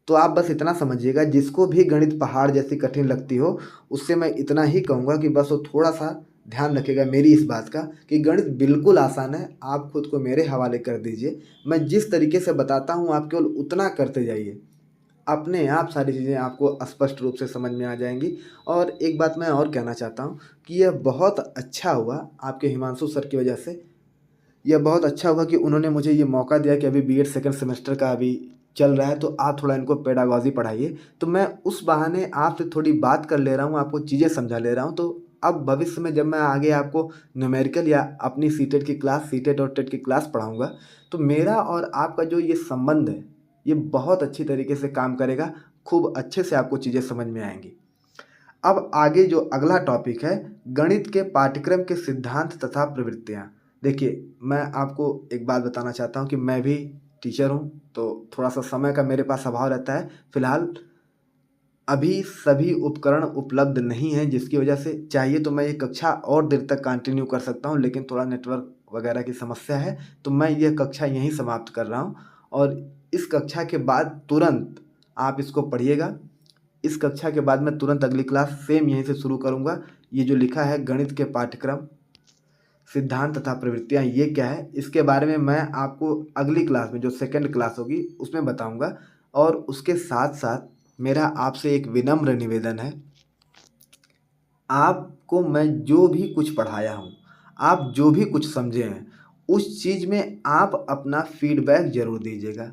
तो आप बस इतना समझिएगा, जिसको भी गणित पहाड़ जैसी कठिन लगती हो, उससे मैं इतना ही कहूँगा कि बस वो थोड़ा सा ध्यान रखिएगा मेरी इस बात का कि गणित बिल्कुल आसान है। आप खुद को मेरे हवाले कर दीजिए, मैं जिस तरीके से बताता हूँ आप केवल उतना करते जाइए, अपने आप सारी चीज़ें आपको स्पष्ट रूप से समझ में आ जाएंगी। और एक बात मैं और कहना चाहता हूँ कि यह बहुत अच्छा हुआ आपके हिमांशु सर की वजह से, यह बहुत अच्छा हुआ कि उन्होंने मुझे ये मौका दिया कि अभी बीएड सेकंड सेमेस्टर का अभी चल रहा है, तो आप थोड़ा इनको पेडागॉजी पढ़ाइए। तो मैं उस बहाने आपसे थोड़ी बात कर ले रहा हूँ, आपको चीज़ें समझा ले रहा हूँ। तो अब भविष्य में जब मैं आगे आपको न्यूमेरिकल या अपनी सीटेट की क्लास, सीटेट और टेट की क्लास पढ़ाऊँगा, तो मेरा और आपका जो ये संबंध है ये बहुत अच्छी तरीके से काम करेगा, खूब अच्छे से आपको चीज़ें समझ में आएंगी। अब आगे जो अगला टॉपिक है, गणित के पाठ्यक्रम के सिद्धांत तथा प्रवृत्तियाँ। देखिए मैं आपको एक बात बताना चाहता हूँ कि मैं भी टीचर हूँ, तो थोड़ा सा समय का मेरे पास अभाव रहता है। फिलहाल अभी सभी उपकरण उपलब्ध नहीं हैं, जिसकी वजह से चाहिए तो मैं ये कक्षा और देर तक कंटिन्यू कर सकता हूँ, लेकिन थोड़ा नेटवर्क वगैरह की समस्या है, तो मैं ये कक्षा यहीं समाप्त कर रहा हूँ। और इस कक्षा के बाद तुरंत आप इसको पढ़िएगा। इस कक्षा के बाद मैं तुरंत अगली क्लास सेम यहीं से शुरू करूँगा। ये जो लिखा है गणित के पाठ्यक्रम सिद्धांत तथा प्रवृत्तियाँ, ये क्या है, इसके बारे में मैं आपको अगली क्लास में जो सेकंड क्लास होगी उसमें बताऊँगा। और उसके साथ साथ मेरा आपसे एक विनम्र निवेदन है, आपको मैं जो भी कुछ पढ़ाया हूँ, आप जो भी कुछ समझे हैं, उस चीज़ में आप अपना फीडबैक ज़रूर दीजिएगा।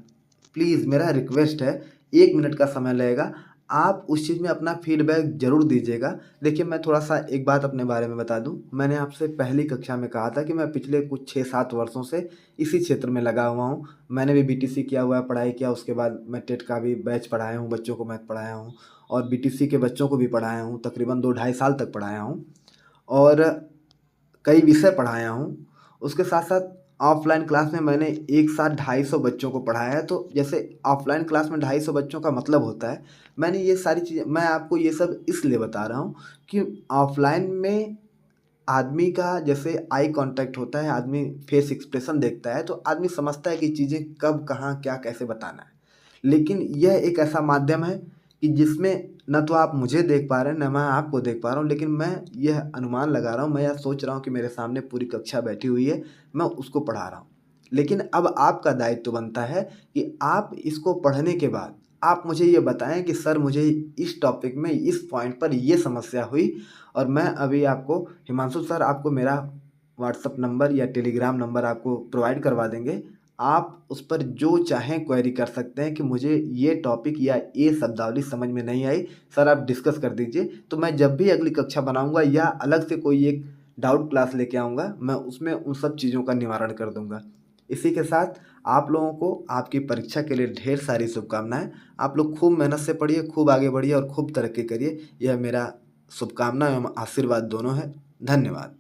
प्लीज़ मेरा रिक्वेस्ट है, 1 मिनट का समय लगेगा, आप उस चीज़ में अपना फीडबैक ज़रूर दीजिएगा। देखिए, मैं थोड़ा-सा एक बात अपने बारे में बता दूँ, मैंने आपसे पहली कक्षा में कहा था कि मैं पिछले कुछ 6-7 वर्षों से इसी क्षेत्र में लगा हुआ हूँ। मैंने भी बीटीसी किया हुआ है, पढ़ाई किया, उसके बाद मैं टेट का भी बैच पढ़ाया हूँ, बच्चों को मैथ पढ़ाया हूँ और बीटीसी के बच्चों को भी पढ़ाया हूँ, तकरीबन 2 ढाई साल तक पढ़ाया हूँ और कई विषय पढ़ाया हूँ। उसके साथ-साथ ऑफ़लाइन क्लास में मैंने एक साथ 250 बच्चों को पढ़ाया है। तो जैसे ऑफ़लाइन क्लास में 250 बच्चों का मतलब होता है, मैंने ये सारी चीज़ें मैं आपको ये सब इसलिए बता रहा हूँ कि ऑफ़लाइन में आदमी का जैसे आई कॉन्टैक्ट होता है, आदमी फेस एक्सप्रेशन देखता है, तो आदमी समझता है कि चीज़ें कब, कहाँ, क्या, कैसे बताना है। लेकिन यह एक ऐसा माध्यम है कि जिसमें ना तो आप मुझे देख पा रहे हैं, ना मैं आपको देख पा रहा हूँ, लेकिन मैं यह अनुमान लगा रहा हूँ, मैं यह सोच रहा हूँ कि मेरे सामने पूरी कक्षा बैठी हुई है, मैं उसको पढ़ा रहा हूँ। लेकिन अब आपका दायित्व बनता है कि आप इसको पढ़ने के बाद आप मुझे ये बताएँ कि सर मुझे इस टॉपिक में, इस पॉइंट पर ये समस्या हुई और मैं अभी आपको हिमांशु सर आपको मेरा व्हाट्सएप नंबर या टेलीग्राम नंबर आपको प्रोवाइड करवा देंगे। आप उस पर जो चाहें क्वेरी कर सकते हैं कि मुझे ये टॉपिक या ये शब्दावली समझ में नहीं आई, सर आप डिस्कस कर दीजिए। तो मैं जब भी अगली कक्षा बनाऊँगा या अलग से कोई एक डाउट क्लास लेके आऊँगा, मैं उसमें उन सब चीज़ों का निवारण कर दूँगा। इसी के साथ आप लोगों को आपकी परीक्षा के लिए ढेर सारी शुभकामनाएँ। आप लोग खूब मेहनत से पढ़िए, खूब आगे बढ़िए और खूब तरक्की करिए। यह मेरा शुभकामना एवं आशीर्वाद दोनों है। धन्यवाद।